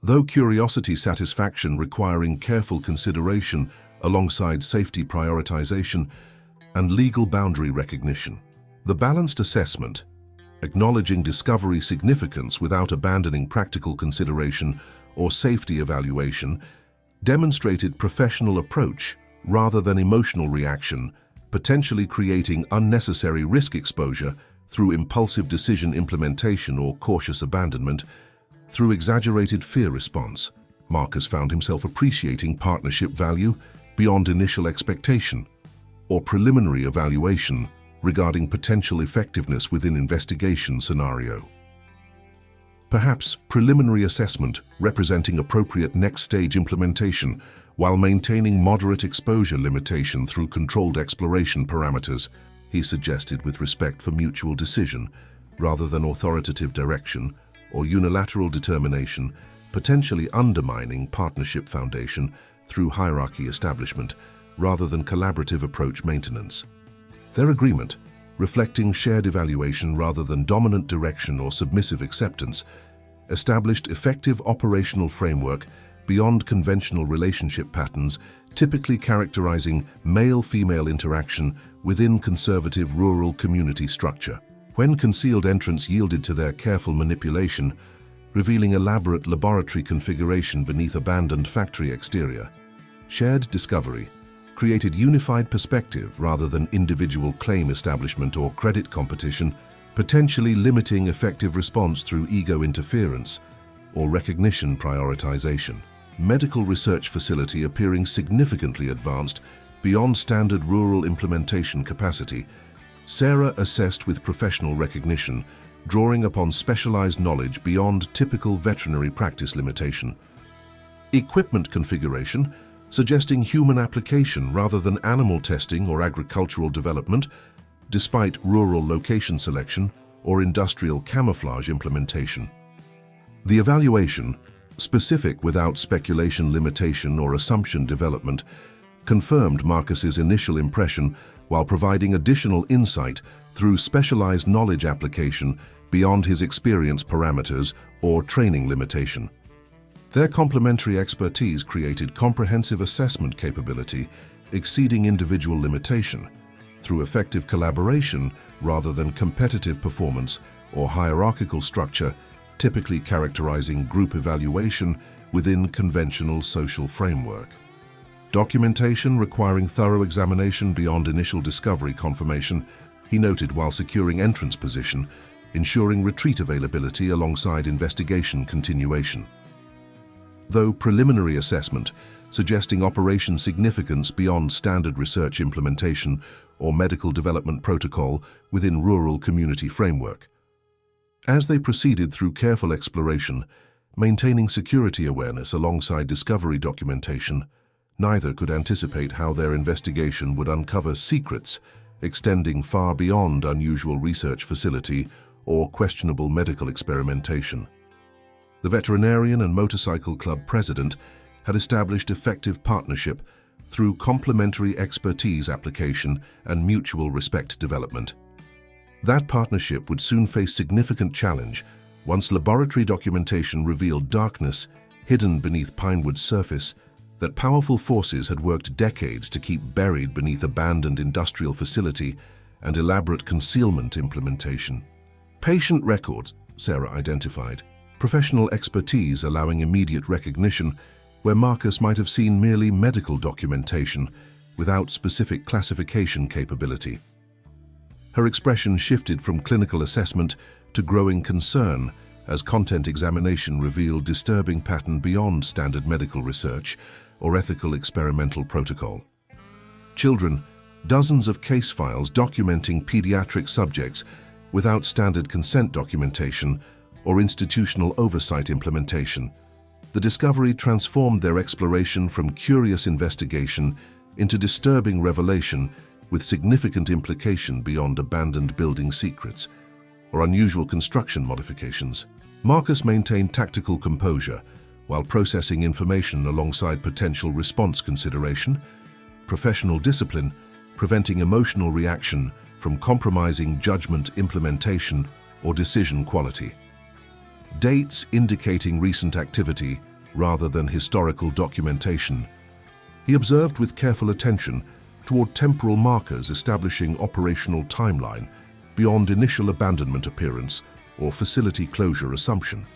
[SPEAKER 1] Though curiosity satisfaction requiring careful consideration alongside safety prioritization and legal boundary recognition. The balanced assessment, acknowledging discovery significance without abandoning practical consideration or safety evaluation, demonstrated professional approach rather than emotional reaction, potentially creating unnecessary risk exposure through impulsive decision implementation or cautious abandonment. Through exaggerated fear response, Marcus found himself appreciating partnership value beyond initial expectation or preliminary evaluation regarding potential effectiveness within investigation scenario. Perhaps preliminary assessment representing appropriate next stage implementation while maintaining moderate exposure limitation through controlled exploration parameters, he suggested, with respect for mutual decision rather than authoritative direction or unilateral determination, potentially undermining partnership foundation through hierarchy establishment rather than collaborative approach maintenance. Their agreement, reflecting shared evaluation rather than dominant direction or submissive acceptance, established effective operational framework beyond conventional relationship patterns typically characterizing male-female interaction within conservative rural community structure. When concealed entrance yielded to their careful manipulation, revealing elaborate laboratory configuration beneath abandoned factory exterior, shared discovery created unified perspective rather than individual claim establishment or credit competition, potentially limiting effective response through ego interference or recognition prioritization. Medical research facility appearing significantly advanced beyond standard rural implementation capacity, Sarah assessed with professional recognition, drawing upon specialized knowledge beyond typical veterinary practice limitation. Equipment configuration, suggesting human application rather than animal testing or agricultural development, despite rural location selection or industrial camouflage implementation. The evaluation, Specific without speculation limitation or assumption development, confirmed Marcus's initial impression while providing additional insight through specialized knowledge application beyond his experience parameters or training limitation. Their complementary expertise created comprehensive assessment capability exceeding individual limitation through effective collaboration rather than competitive performance or hierarchical structure, typically characterizing group evaluation within conventional social framework. Documentation requiring thorough examination beyond initial discovery confirmation, he noted while securing entrance position, ensuring retreat availability alongside investigation continuation. Though preliminary assessment, suggesting operation significance beyond standard research implementation or medical development protocol within rural community framework. As they proceeded through careful exploration, maintaining security awareness alongside discovery documentation, neither could anticipate how their investigation would uncover secrets extending far beyond unusual research facility or questionable medical experimentation. The veterinarian and motorcycle club president had established effective partnership through complementary expertise application and mutual respect development. That partnership would soon face significant challenge once laboratory documentation revealed darkness hidden beneath Pinewood's surface that powerful forces had worked decades to keep buried beneath abandoned industrial facility and elaborate concealment implementation. Patient records, Sarah identified, professional expertise allowing immediate recognition where Marcus might have seen merely medical documentation without specific classification capability. Her expression shifted from clinical assessment to growing concern as content examination revealed disturbing pattern beyond standard medical research or ethical experimental protocol. Children, dozens of case files documenting pediatric subjects without standard consent documentation or institutional oversight implementation. The discovery transformed their exploration from curious investigation into disturbing revelation with significant implication beyond abandoned building secrets or unusual construction modifications. Marcus maintained tactical composure while processing information alongside potential response consideration, professional discipline, preventing emotional reaction from compromising judgment implementation or decision quality. Dates indicating recent activity rather than historical documentation. He observed with careful attention toward temporal markers establishing operational timeline beyond initial abandonment appearance or facility closure assumption.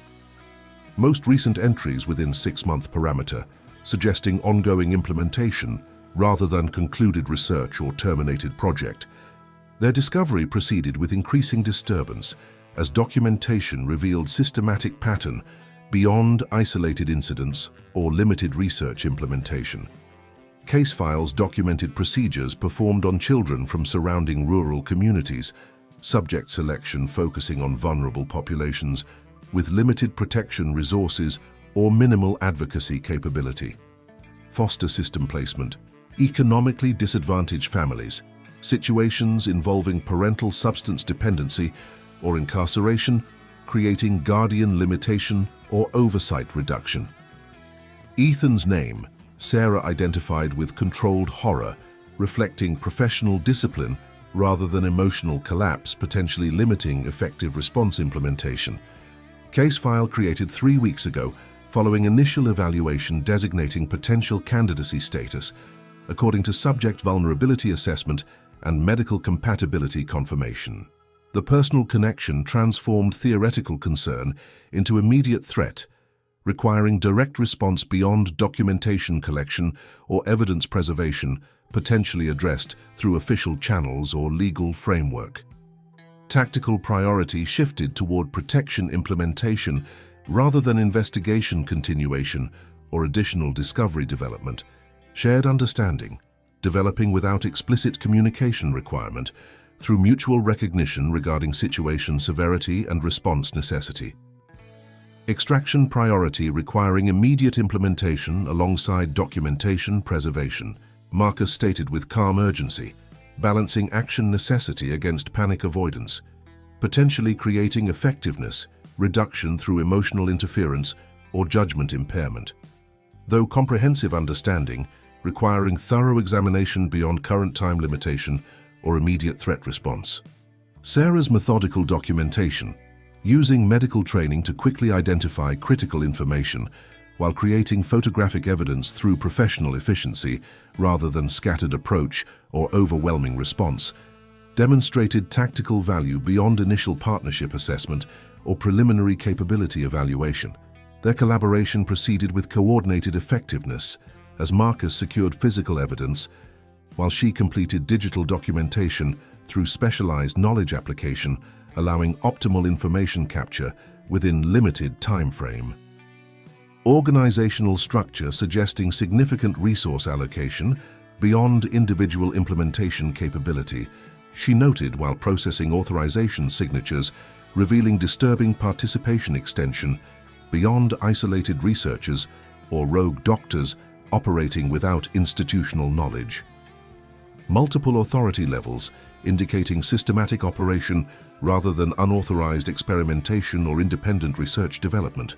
[SPEAKER 1] Most recent entries within 6-month parameter, suggesting ongoing implementation rather than concluded research or terminated project. Their discovery proceeded with increasing disturbance as documentation revealed systematic pattern beyond isolated incidents or limited research implementation. Case files documented procedures performed on children from surrounding rural communities, subject selection focusing on vulnerable populations with limited protection resources or minimal advocacy capability. Foster system placement, economically disadvantaged families, situations involving parental substance dependency or incarceration, creating guardian limitation or oversight reduction. Ethan's name, Sarah identified with controlled horror, reflecting professional discipline rather than emotional collapse, potentially limiting effective response implementation. Case file created 3 weeks ago following initial evaluation designating potential candidacy status, according to subject vulnerability assessment and medical compatibility confirmation. The personal connection transformed theoretical concern into immediate threat, requiring direct response beyond documentation collection or evidence preservation, potentially addressed through official channels or legal framework. Tactical priority shifted toward protection implementation rather than investigation continuation or additional discovery development. Shared understanding, developing without explicit communication requirement through mutual recognition regarding situation severity and response necessity. Extraction priority requiring immediate implementation alongside documentation preservation. Marcus stated with calm urgency, balancing action necessity against panic avoidance, potentially creating effectiveness, reduction through emotional interference, or judgment impairment. Though comprehensive understanding, requiring thorough examination beyond current time limitation or immediate threat response. Sarah's methodical documentation, using medical training to quickly identify critical information while creating photographic evidence through professional efficiency rather than scattered approach or overwhelming response, demonstrated tactical value beyond initial partnership assessment or preliminary capability evaluation. Their collaboration proceeded with coordinated effectiveness as Marcus secured physical evidence while she completed digital documentation through specialized knowledge application, allowing optimal information capture within limited time frame. Organizational structure suggesting significant resource allocation beyond individual implementation capability, she noted while processing authorization signatures, revealing disturbing participation extension beyond isolated researchers or rogue doctors operating without institutional knowledge. Multiple authority levels indicating systematic operation rather than unauthorized experimentation or independent research development.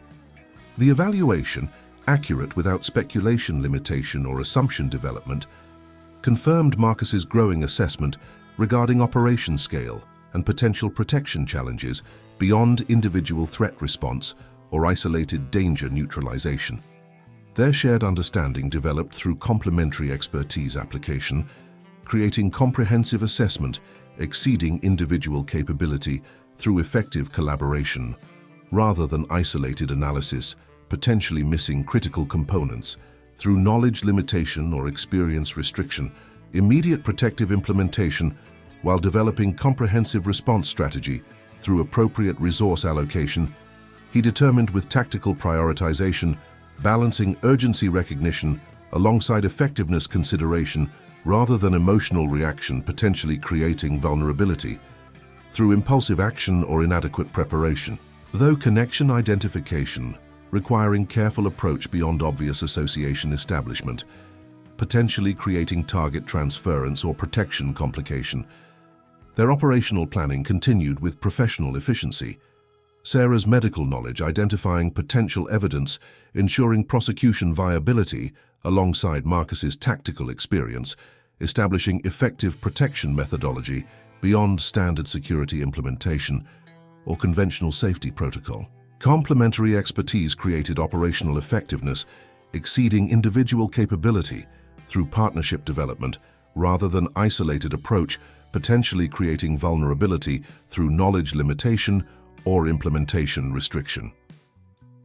[SPEAKER 1] The evaluation, accurate without speculation limitation or assumption development, confirmed Marcus's growing assessment regarding operation scale and potential protection challenges beyond individual threat response or isolated danger neutralization. Their shared understanding developed through complementary expertise application, creating comprehensive assessment exceeding individual capability through effective collaboration, rather than isolated analysis, potentially missing critical components. Through knowledge limitation or experience restriction, immediate protective implementation, while developing comprehensive response strategy through appropriate resource allocation, he determined with tactical prioritization, balancing urgency recognition alongside effectiveness consideration rather than emotional reaction, potentially creating vulnerability through impulsive action or inadequate preparation. Though connection identification, requiring careful approach beyond obvious association establishment, potentially creating target transference or protection complication. Their operational planning continued with professional efficiency. Sarah's medical knowledge identifying potential evidence, ensuring prosecution viability alongside Marcus's tactical experience, establishing effective protection methodology beyond standard security implementation or conventional safety protocol. Complementary expertise created operational effectiveness exceeding individual capability through partnership development rather than isolated approach, potentially creating vulnerability through knowledge limitation or implementation restriction.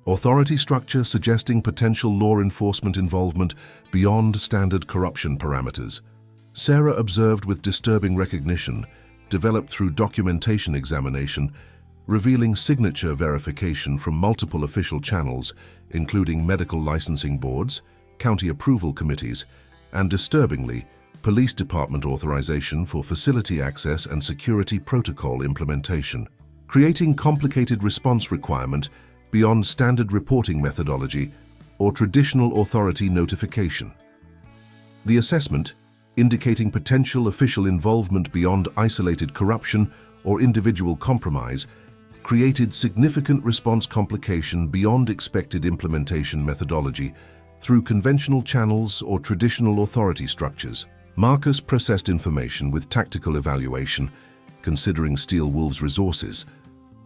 [SPEAKER 1] Authority structure suggesting potential law enforcement involvement beyond standard corruption parameters. Sarah observed with disturbing recognition, developed through documentation examination, revealing signature verification from multiple official channels, including medical licensing boards, county approval committees, and disturbingly, police department authorization for facility access and security protocol implementation, creating complicated response requirement beyond standard reporting methodology or traditional authority notification. The assessment, indicating potential official involvement beyond isolated corruption or individual compromise, created significant response complication beyond expected implementation methodology through conventional channels or traditional authority structures. Marcus processed information with tactical evaluation, considering Steel Wolves' resources,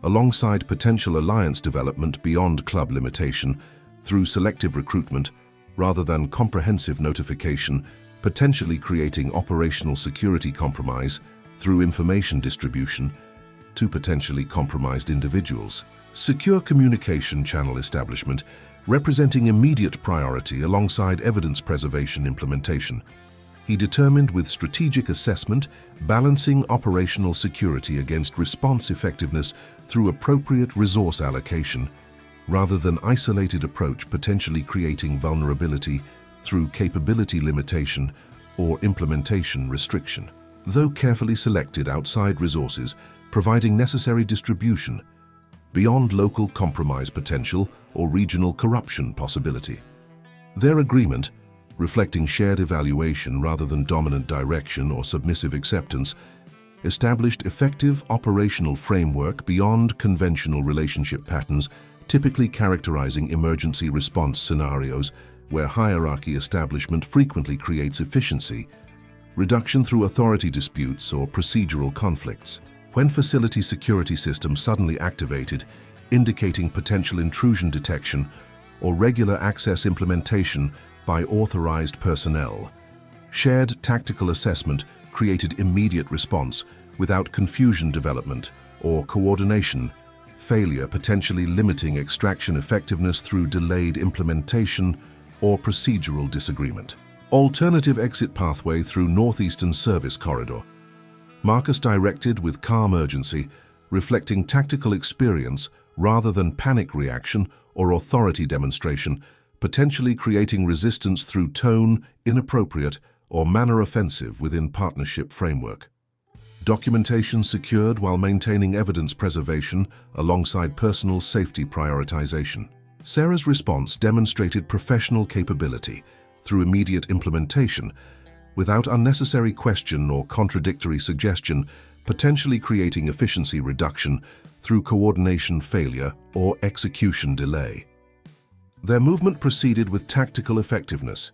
[SPEAKER 1] alongside potential alliance development beyond club limitation through selective recruitment rather than comprehensive notification, potentially creating operational security compromise through information distribution to potentially compromised individuals. Secure communication channel establishment, representing immediate priority alongside evidence preservation implementation. He determined with strategic assessment, balancing operational security against response effectiveness through appropriate resource allocation, rather than isolated approach potentially creating vulnerability through capability limitation or implementation restriction. Though carefully selected outside resources, providing necessary distribution beyond local compromise potential or regional corruption possibility. Their agreement, reflecting shared evaluation rather than dominant direction or submissive acceptance, established effective operational framework beyond conventional relationship patterns typically characterizing emergency response scenarios where hierarchy establishment frequently creates efficiency, reduction through authority disputes or procedural conflicts. When facility security systems suddenly activated, indicating potential intrusion detection or regular access implementation by authorized personnel. Shared tactical assessment created immediate response without confusion development or coordination, failure potentially limiting extraction effectiveness through delayed implementation or procedural disagreement. Alternative exit pathway through Northeastern Service Corridor. Marcus directed with calm urgency, reflecting tactical experience rather than panic reaction or authority demonstration, potentially creating resistance through tone, inappropriate, or manner offensive within partnership framework. Documentation secured while maintaining evidence preservation alongside personal safety prioritization. Sarah's response demonstrated professional capability through immediate implementation, without unnecessary question or contradictory suggestion, potentially creating efficiency reduction through coordination failure or execution delay. Their movement proceeded with tactical effectiveness,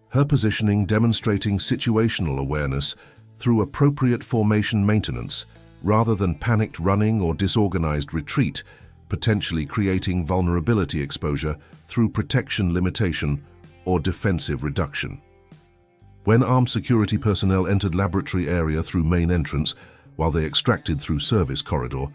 [SPEAKER 1] her positioning demonstrating situational awareness through appropriate formation maintenance rather than panicked running or disorganized retreat, potentially creating vulnerability exposure through protection limitation or defensive reduction. When armed security personnel entered laboratory area through main entrance while they extracted through service corridor,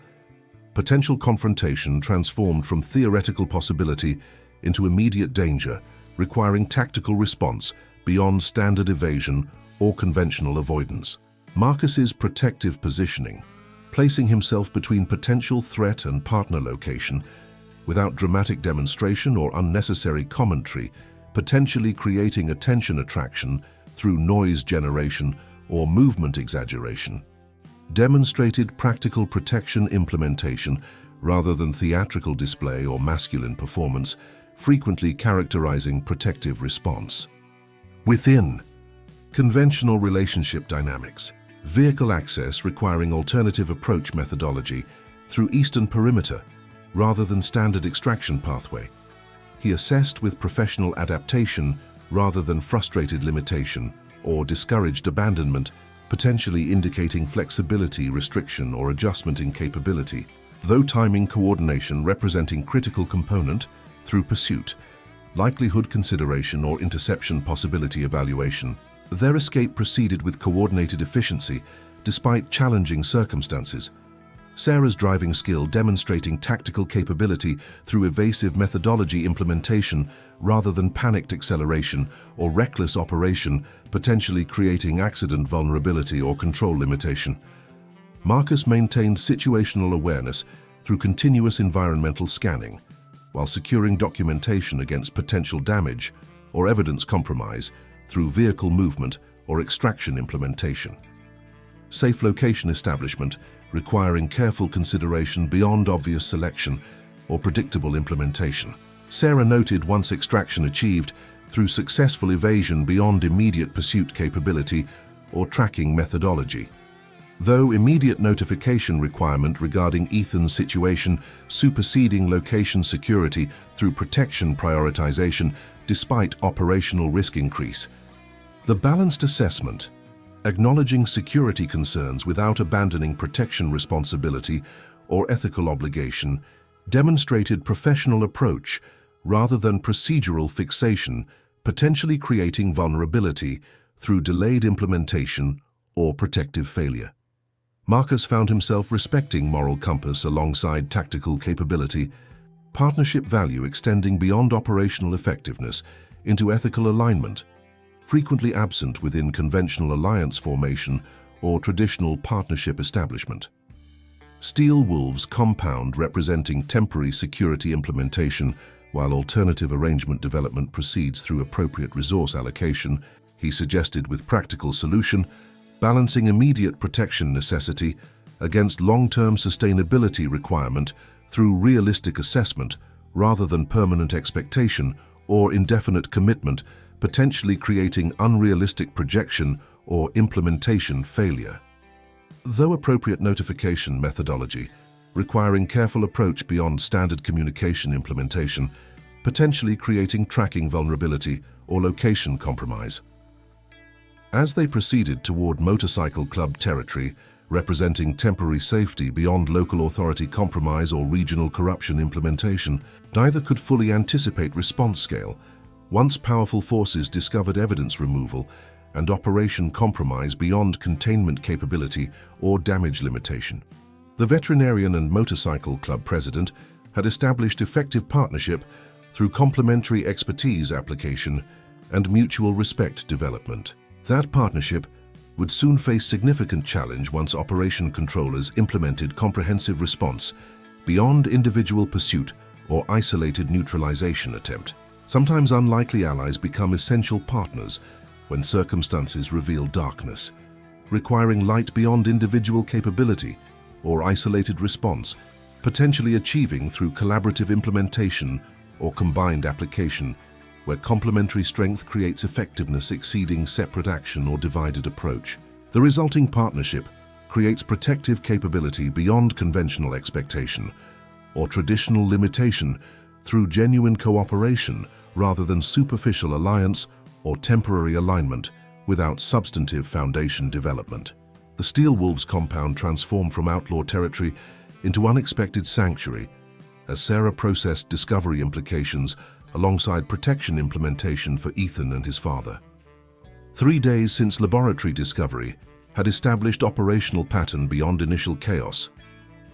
[SPEAKER 1] potential confrontation transformed from theoretical possibility into immediate danger, requiring tactical response beyond standard evasion or conventional avoidance. Marcus's protective positioning, placing himself between potential threat and partner location, without dramatic demonstration or unnecessary commentary, potentially creating attention attraction through noise generation or movement exaggeration. Demonstrated practical protection implementation rather than theatrical display or masculine performance, frequently characterizing protective response. Within conventional relationship dynamics, vehicle access requiring alternative approach methodology through eastern perimeter rather than standard extraction pathway. He assessed with professional adaptation rather than frustrated limitation or discouraged abandonment, potentially indicating flexibility, restriction, or adjustment in capability, though timing coordination representing critical component through pursuit, likelihood consideration or interception possibility evaluation. Their escape proceeded with coordinated efficiency despite challenging circumstances. Sarah's driving skill demonstrating tactical capability through evasive methodology implementation rather than panicked acceleration or reckless operation, potentially creating accident vulnerability or control limitation. Marcus maintained situational awareness through continuous environmental scanning, while securing documentation against potential damage or evidence compromise through vehicle movement or extraction implementation. Safe location establishment requiring careful consideration beyond obvious selection or predictable implementation. Sarah noted once extraction achieved through successful evasion beyond immediate pursuit capability or tracking methodology. Though immediate notification requirement regarding Ethan's situation superseding location security through protection prioritization despite operational risk increase. The balanced assessment, acknowledging security concerns without abandoning protection responsibility or ethical obligation, demonstrated professional approach rather than procedural fixation, potentially creating vulnerability through delayed implementation or protective failure. Marcus found himself respecting moral compass alongside tactical capability, partnership value extending beyond operational effectiveness into ethical alignment, frequently absent within conventional alliance formation or traditional partnership establishment. Steel Wolves compound representing temporary security implementation while alternative arrangement development proceeds through appropriate resource allocation, he suggested with practical solution, balancing immediate protection necessity against long-term sustainability requirement through realistic assessment rather than permanent expectation or indefinite commitment, potentially creating unrealistic projection or implementation failure. Though appropriate notification methodology requiring careful approach beyond standard communication implementation, potentially creating tracking vulnerability or location compromise. As they proceeded toward Motorcycle Club territory, representing temporary safety beyond local authority compromise or regional corruption implementation, neither could fully anticipate response scale once powerful forces discovered evidence removal and operation compromise beyond containment capability or damage limitation. The Veterinarian and Motorcycle Club president had established effective partnership through complementary expertise application and mutual respect development. That partnership would soon face significant challenge once operation controllers implemented comprehensive response beyond individual pursuit or isolated neutralization attempt. Sometimes unlikely allies become essential partners when circumstances reveal darkness, requiring light beyond individual capability or isolated response, potentially achieving through collaborative implementation or combined application, where complementary strength creates effectiveness exceeding separate action or divided approach. The resulting partnership creates protective capability beyond conventional expectation or traditional limitation through genuine cooperation rather than superficial alliance or temporary alignment without substantive foundation development. The Steel Wolves compound transformed from outlaw territory into unexpected sanctuary as Sarah processed discovery implications alongside protection implementation for Ethan and his father. 3 days since laboratory discovery had established operational pattern beyond initial chaos.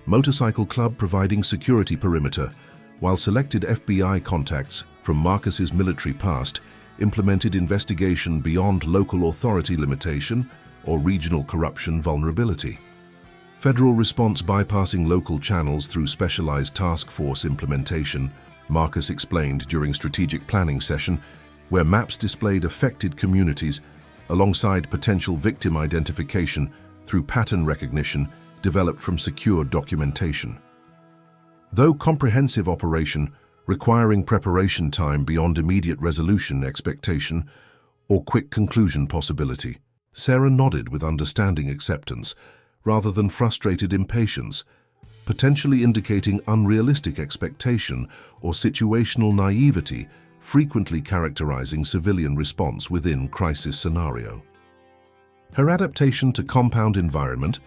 [SPEAKER 1] Motorcycle Club providing security perimeter, while selected FBI contacts from Marcus's military past implemented investigation beyond local authority limitation or regional corruption vulnerability. Federal response bypassing local channels through specialized task force implementation, Marcus explained during strategic planning session, where maps displayed affected communities alongside potential victim identification through pattern recognition developed from secured documentation. Though comprehensive operation requiring preparation time beyond immediate resolution expectation or quick conclusion possibility, Sarah nodded with understanding acceptance rather than frustrated impatience, potentially indicating unrealistic expectation or situational naivety frequently characterizing civilian response within crisis scenario. Her adaptation to compound environment,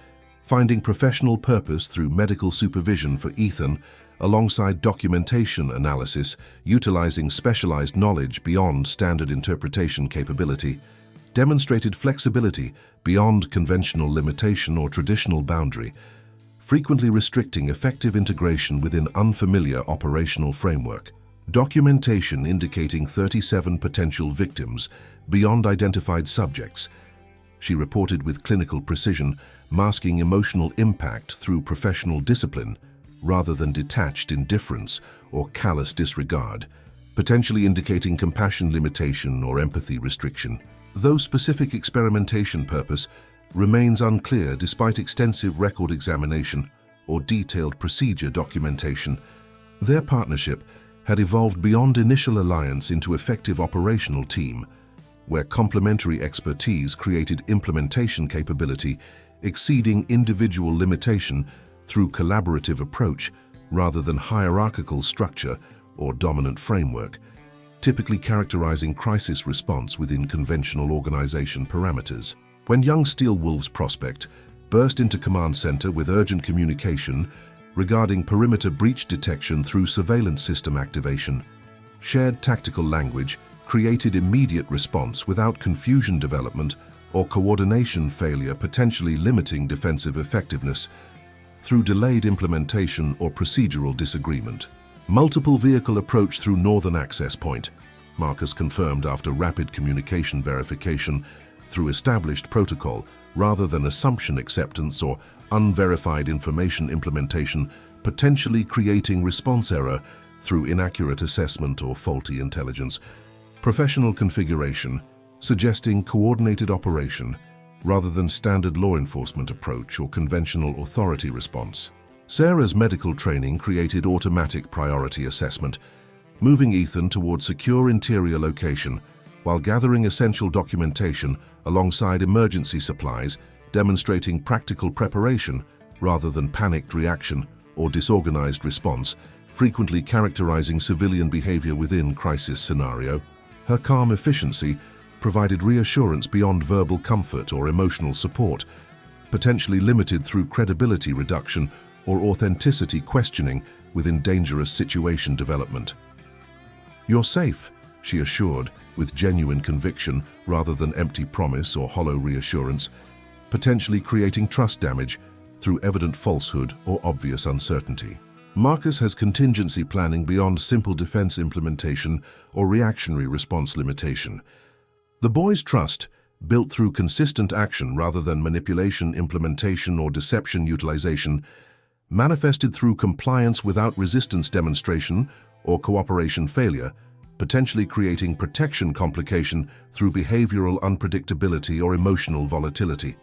[SPEAKER 1] finding professional purpose through medical supervision for Ethan alongside documentation analysis utilizing specialized knowledge beyond standard interpretation capability, demonstrated flexibility beyond conventional limitation or traditional boundary, frequently restricting effective integration within unfamiliar operational framework. Documentation indicating 37 potential victims beyond identified subjects. She reported with clinical precision, masking emotional impact through professional discipline rather than detached indifference or callous disregard, potentially indicating compassion limitation or empathy restriction. Though specific experimentation purpose remains unclear despite extensive record examination or detailed procedure documentation, their partnership had evolved beyond initial alliance into effective operational team, where complementary expertise created implementation capability exceeding individual limitation through collaborative approach rather than hierarchical structure or dominant framework, typically characterizing crisis response within conventional organization parameters. When young Steel Wolves prospect burst into command center with urgent communication regarding perimeter breach detection through surveillance system activation, shared tactical language created immediate response without confusion development or coordination failure, potentially limiting defensive effectiveness through delayed implementation or procedural disagreement. Multiple vehicle approach through northern access point, Marcus confirmed after rapid communication verification through established protocol rather than assumption acceptance or unverified information implementation, potentially creating response error through inaccurate assessment or faulty intelligence. Professional configuration, suggesting coordinated operation rather than standard law enforcement approach or conventional authority response. Sarah's medical training created automatic priority assessment, moving Ethan toward secure interior location while gathering essential documentation alongside emergency supplies, demonstrating practical preparation rather than panicked reaction or disorganized response, frequently characterizing civilian behavior within crisis scenario. Her calm efficiency provided reassurance beyond verbal comfort or emotional support, potentially limited through credibility reduction or authenticity questioning within dangerous situation development. "You're safe," she assured, with genuine conviction rather than empty promise or hollow reassurance, potentially creating trust damage through evident falsehood or obvious uncertainty. Marcus has contingency planning beyond simple defense implementation or reactionary response limitation. The boy's trust, built through consistent action rather than manipulation, implementation, or deception utilization, manifested through compliance without resistance demonstration or cooperation failure, potentially creating protection complication through behavioral unpredictability or emotional volatility.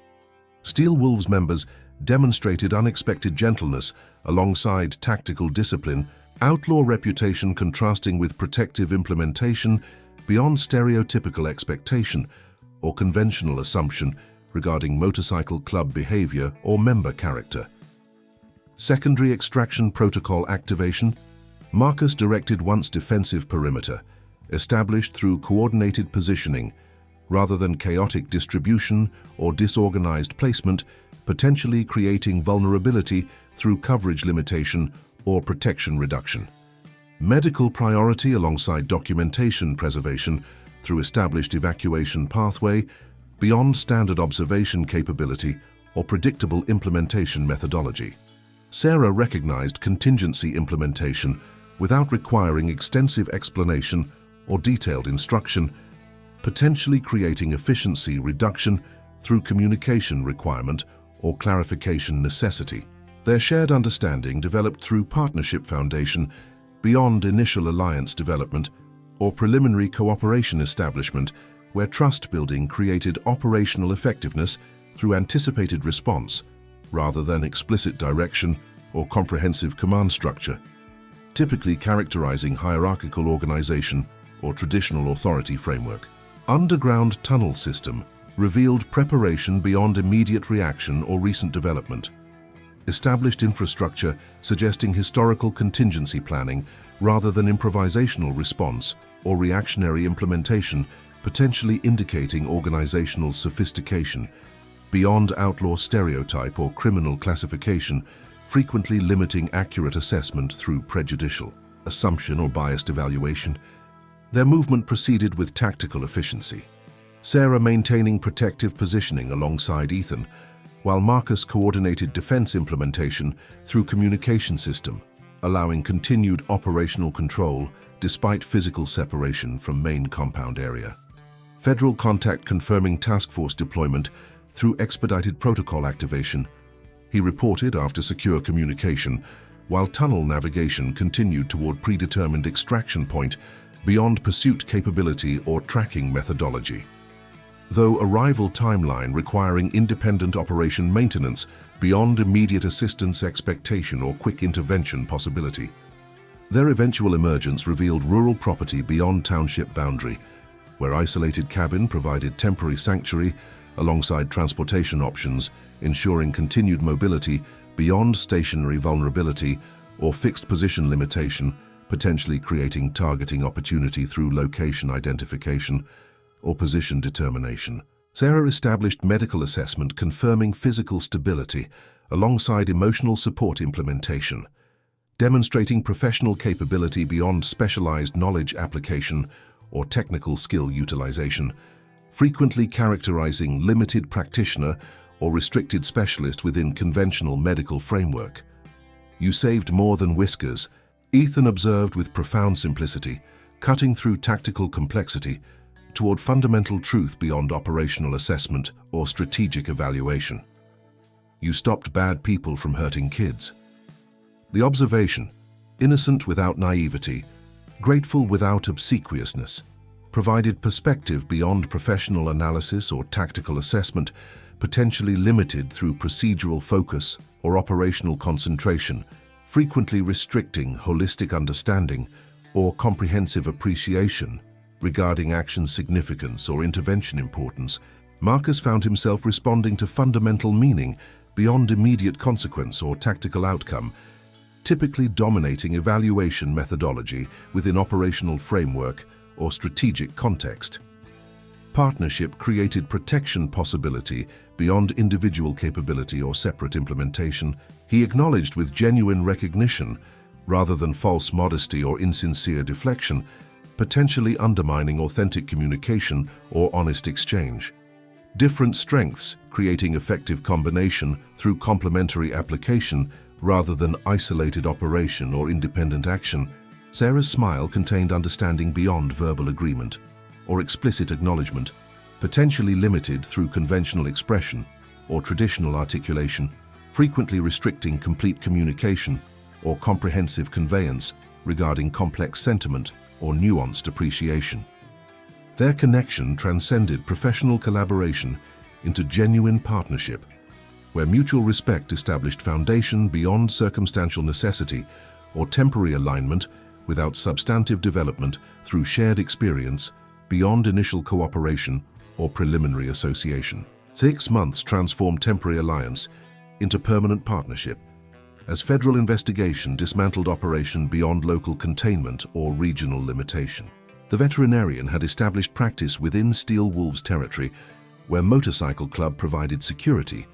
[SPEAKER 1] Steel Wolves members demonstrated unexpected gentleness alongside tactical discipline, outlaw reputation contrasting with protective implementation beyond stereotypical expectation or conventional assumption regarding motorcycle club behavior or member character. Secondary extraction protocol activation. Marcus directed once defensive perimeter, established through coordinated positioning, rather than chaotic distribution or disorganized placement, potentially creating vulnerability through coverage limitation or protection reduction. Medical priority alongside documentation preservation through established evacuation pathway beyond standard observation capability or predictable implementation methodology. Sarah recognized contingency implementation without requiring extensive explanation or detailed instruction, potentially creating efficiency reduction through communication requirement or clarification necessity. Their shared understanding developed through partnership foundation beyond initial alliance development or preliminary cooperation establishment, where trust building created operational effectiveness through anticipated response rather than explicit direction or comprehensive command structure, typically characterizing hierarchical organization or traditional authority framework. Underground tunnel system revealed preparation beyond immediate reaction or recent development. Established infrastructure suggesting historical contingency planning rather than improvisational response or reactionary implementation, potentially indicating organizational sophistication. Beyond outlaw stereotype or criminal classification, frequently limiting accurate assessment through prejudicial assumption or biased evaluation. Their movement proceeded with tactical efficiency, Sarah maintaining protective positioning alongside Ethan, while Marcus coordinated defense implementation through communication system, allowing continued operational control despite physical separation from main compound area. Federal contact confirming task force deployment through expedited protocol activation. He reported after secure communication, while tunnel navigation continued toward predetermined extraction point beyond pursuit capability or tracking methodology. Though arrival timeline requiring independent operation maintenance beyond immediate assistance expectation or quick intervention possibility. Their eventual emergence revealed rural property beyond township boundary, where isolated cabin provided temporary sanctuary alongside transportation options, ensuring continued mobility beyond stationary vulnerability or fixed position limitation, potentially creating targeting opportunity through location identification or position determination. Sarah established medical assessment confirming physical stability alongside emotional support implementation, demonstrating professional capability beyond specialized knowledge application or technical skill utilization, frequently characterizing limited practitioner or restricted specialist within conventional medical framework. "You saved more than whiskers," Ethan observed with profound simplicity, cutting through tactical complexity toward fundamental truth beyond operational assessment or strategic evaluation. "You stopped bad people from hurting kids." The observation, innocent without naivety, grateful without obsequiousness, provided perspective beyond professional analysis or tactical assessment, potentially limited through procedural focus or operational concentration, frequently restricting holistic understanding or comprehensive appreciation regarding action significance or intervention importance. Marcus found himself responding to fundamental meaning beyond immediate consequence or tactical outcome, typically dominating evaluation methodology within operational framework or strategic context. Partnership created protection possibility beyond individual capability or separate implementation. He acknowledged with genuine recognition, rather than false modesty or insincere deflection, potentially undermining authentic communication or honest exchange. Different strengths, creating effective combination through complementary application rather than isolated operation or independent action. Sarah's smile contained understanding beyond verbal agreement or explicit acknowledgement, potentially limited through conventional expression or traditional articulation, frequently restricting complete communication or comprehensive conveyance regarding complex sentiment or nuanced appreciation. Their connection transcended professional collaboration into genuine partnership, where mutual respect established foundation beyond circumstantial necessity or temporary alignment without substantive development through shared experience beyond initial cooperation or preliminary association. 6 months transformed temporary alliance into permanent partnership, as federal investigation dismantled operation beyond local containment or regional limitation. The veterinarian had established practice within Steel Wolves territory, where Motorcycle Club provided security,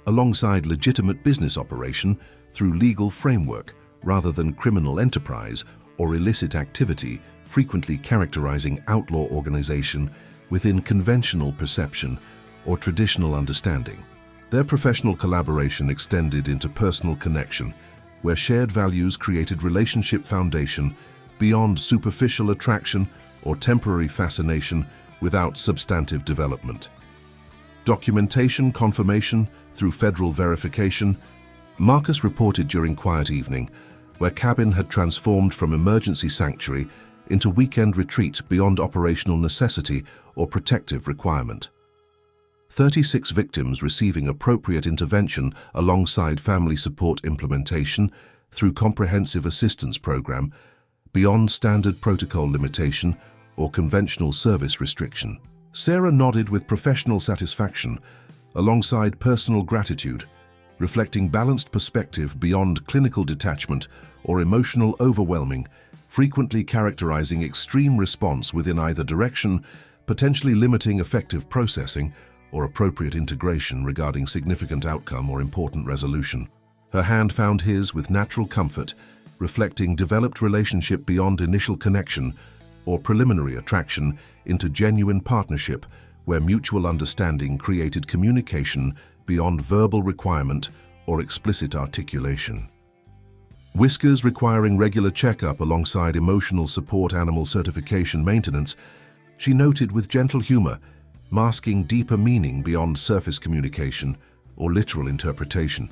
[SPEAKER 1] alongside legitimate business operation through legal framework rather than criminal enterprise or illicit activity, frequently characterizing outlaw organization within conventional perception or traditional understanding. Their professional collaboration extended into personal connection, where shared values created relationship foundation beyond superficial attraction or temporary fascination without substantive development. Documentation confirmation through federal verification. Marcus reported during quiet evening, where cabin had transformed from emergency sanctuary into weekend retreat beyond operational necessity or protective requirement. 36 victims receiving appropriate intervention alongside family support implementation through comprehensive assistance program, beyond standard protocol limitation or conventional service restriction. Sarah nodded with professional satisfaction alongside personal gratitude, reflecting balanced perspective beyond clinical detachment or emotional overwhelming, frequently characterizing extreme response within either direction, potentially limiting effective processing or appropriate integration regarding significant outcome or important resolution. Her hand found his with natural comfort, reflecting developed relationship beyond initial connection or preliminary attraction into genuine partnership, where mutual understanding created communication beyond verbal requirement or explicit articulation. Whiskers requiring regular checkup alongside emotional support animal certification maintenance, she noted with gentle humor, masking deeper meaning beyond surface communication or literal interpretation.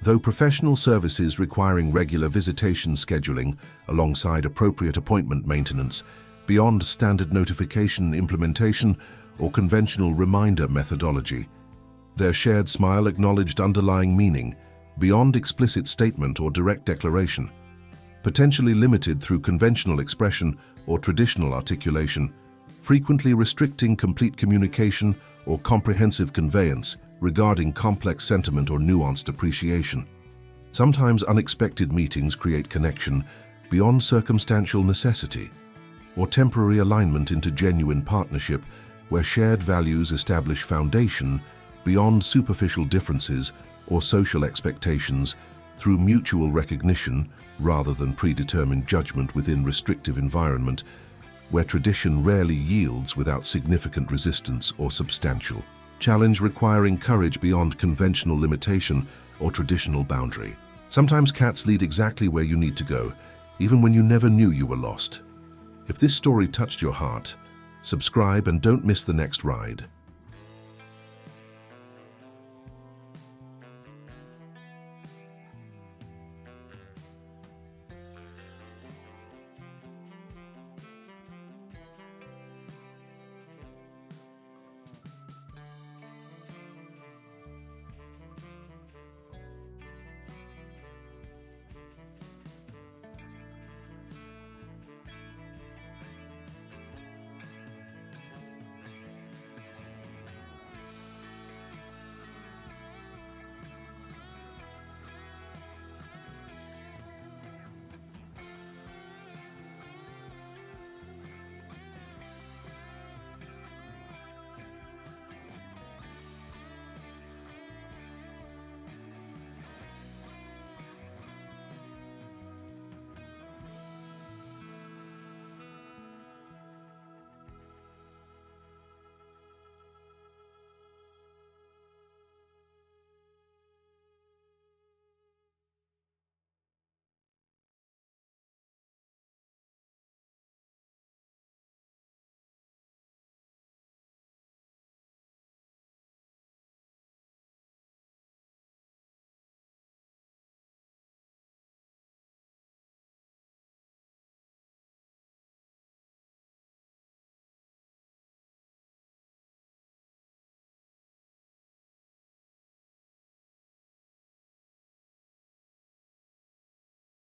[SPEAKER 1] Though professional services requiring regular visitation scheduling alongside appropriate appointment maintenance, beyond standard notification implementation or conventional reminder methodology, their shared smile acknowledged underlying meaning beyond explicit statement or direct declaration, potentially limited through conventional expression or traditional articulation, frequently restricting complete communication or comprehensive conveyance regarding complex sentiment or nuanced appreciation. Sometimes unexpected meetings create connection beyond circumstantial necessity or temporary alignment into genuine partnership, where shared values establish foundation beyond superficial differences or social expectations through mutual recognition rather than predetermined judgment within restrictive environment, where tradition rarely yields without significant resistance or substantial challenge requiring courage beyond conventional limitation or traditional boundary. Sometimes cats lead exactly where you need to go, even when you never knew you were lost. If this story touched your heart, subscribe and don't miss the next ride.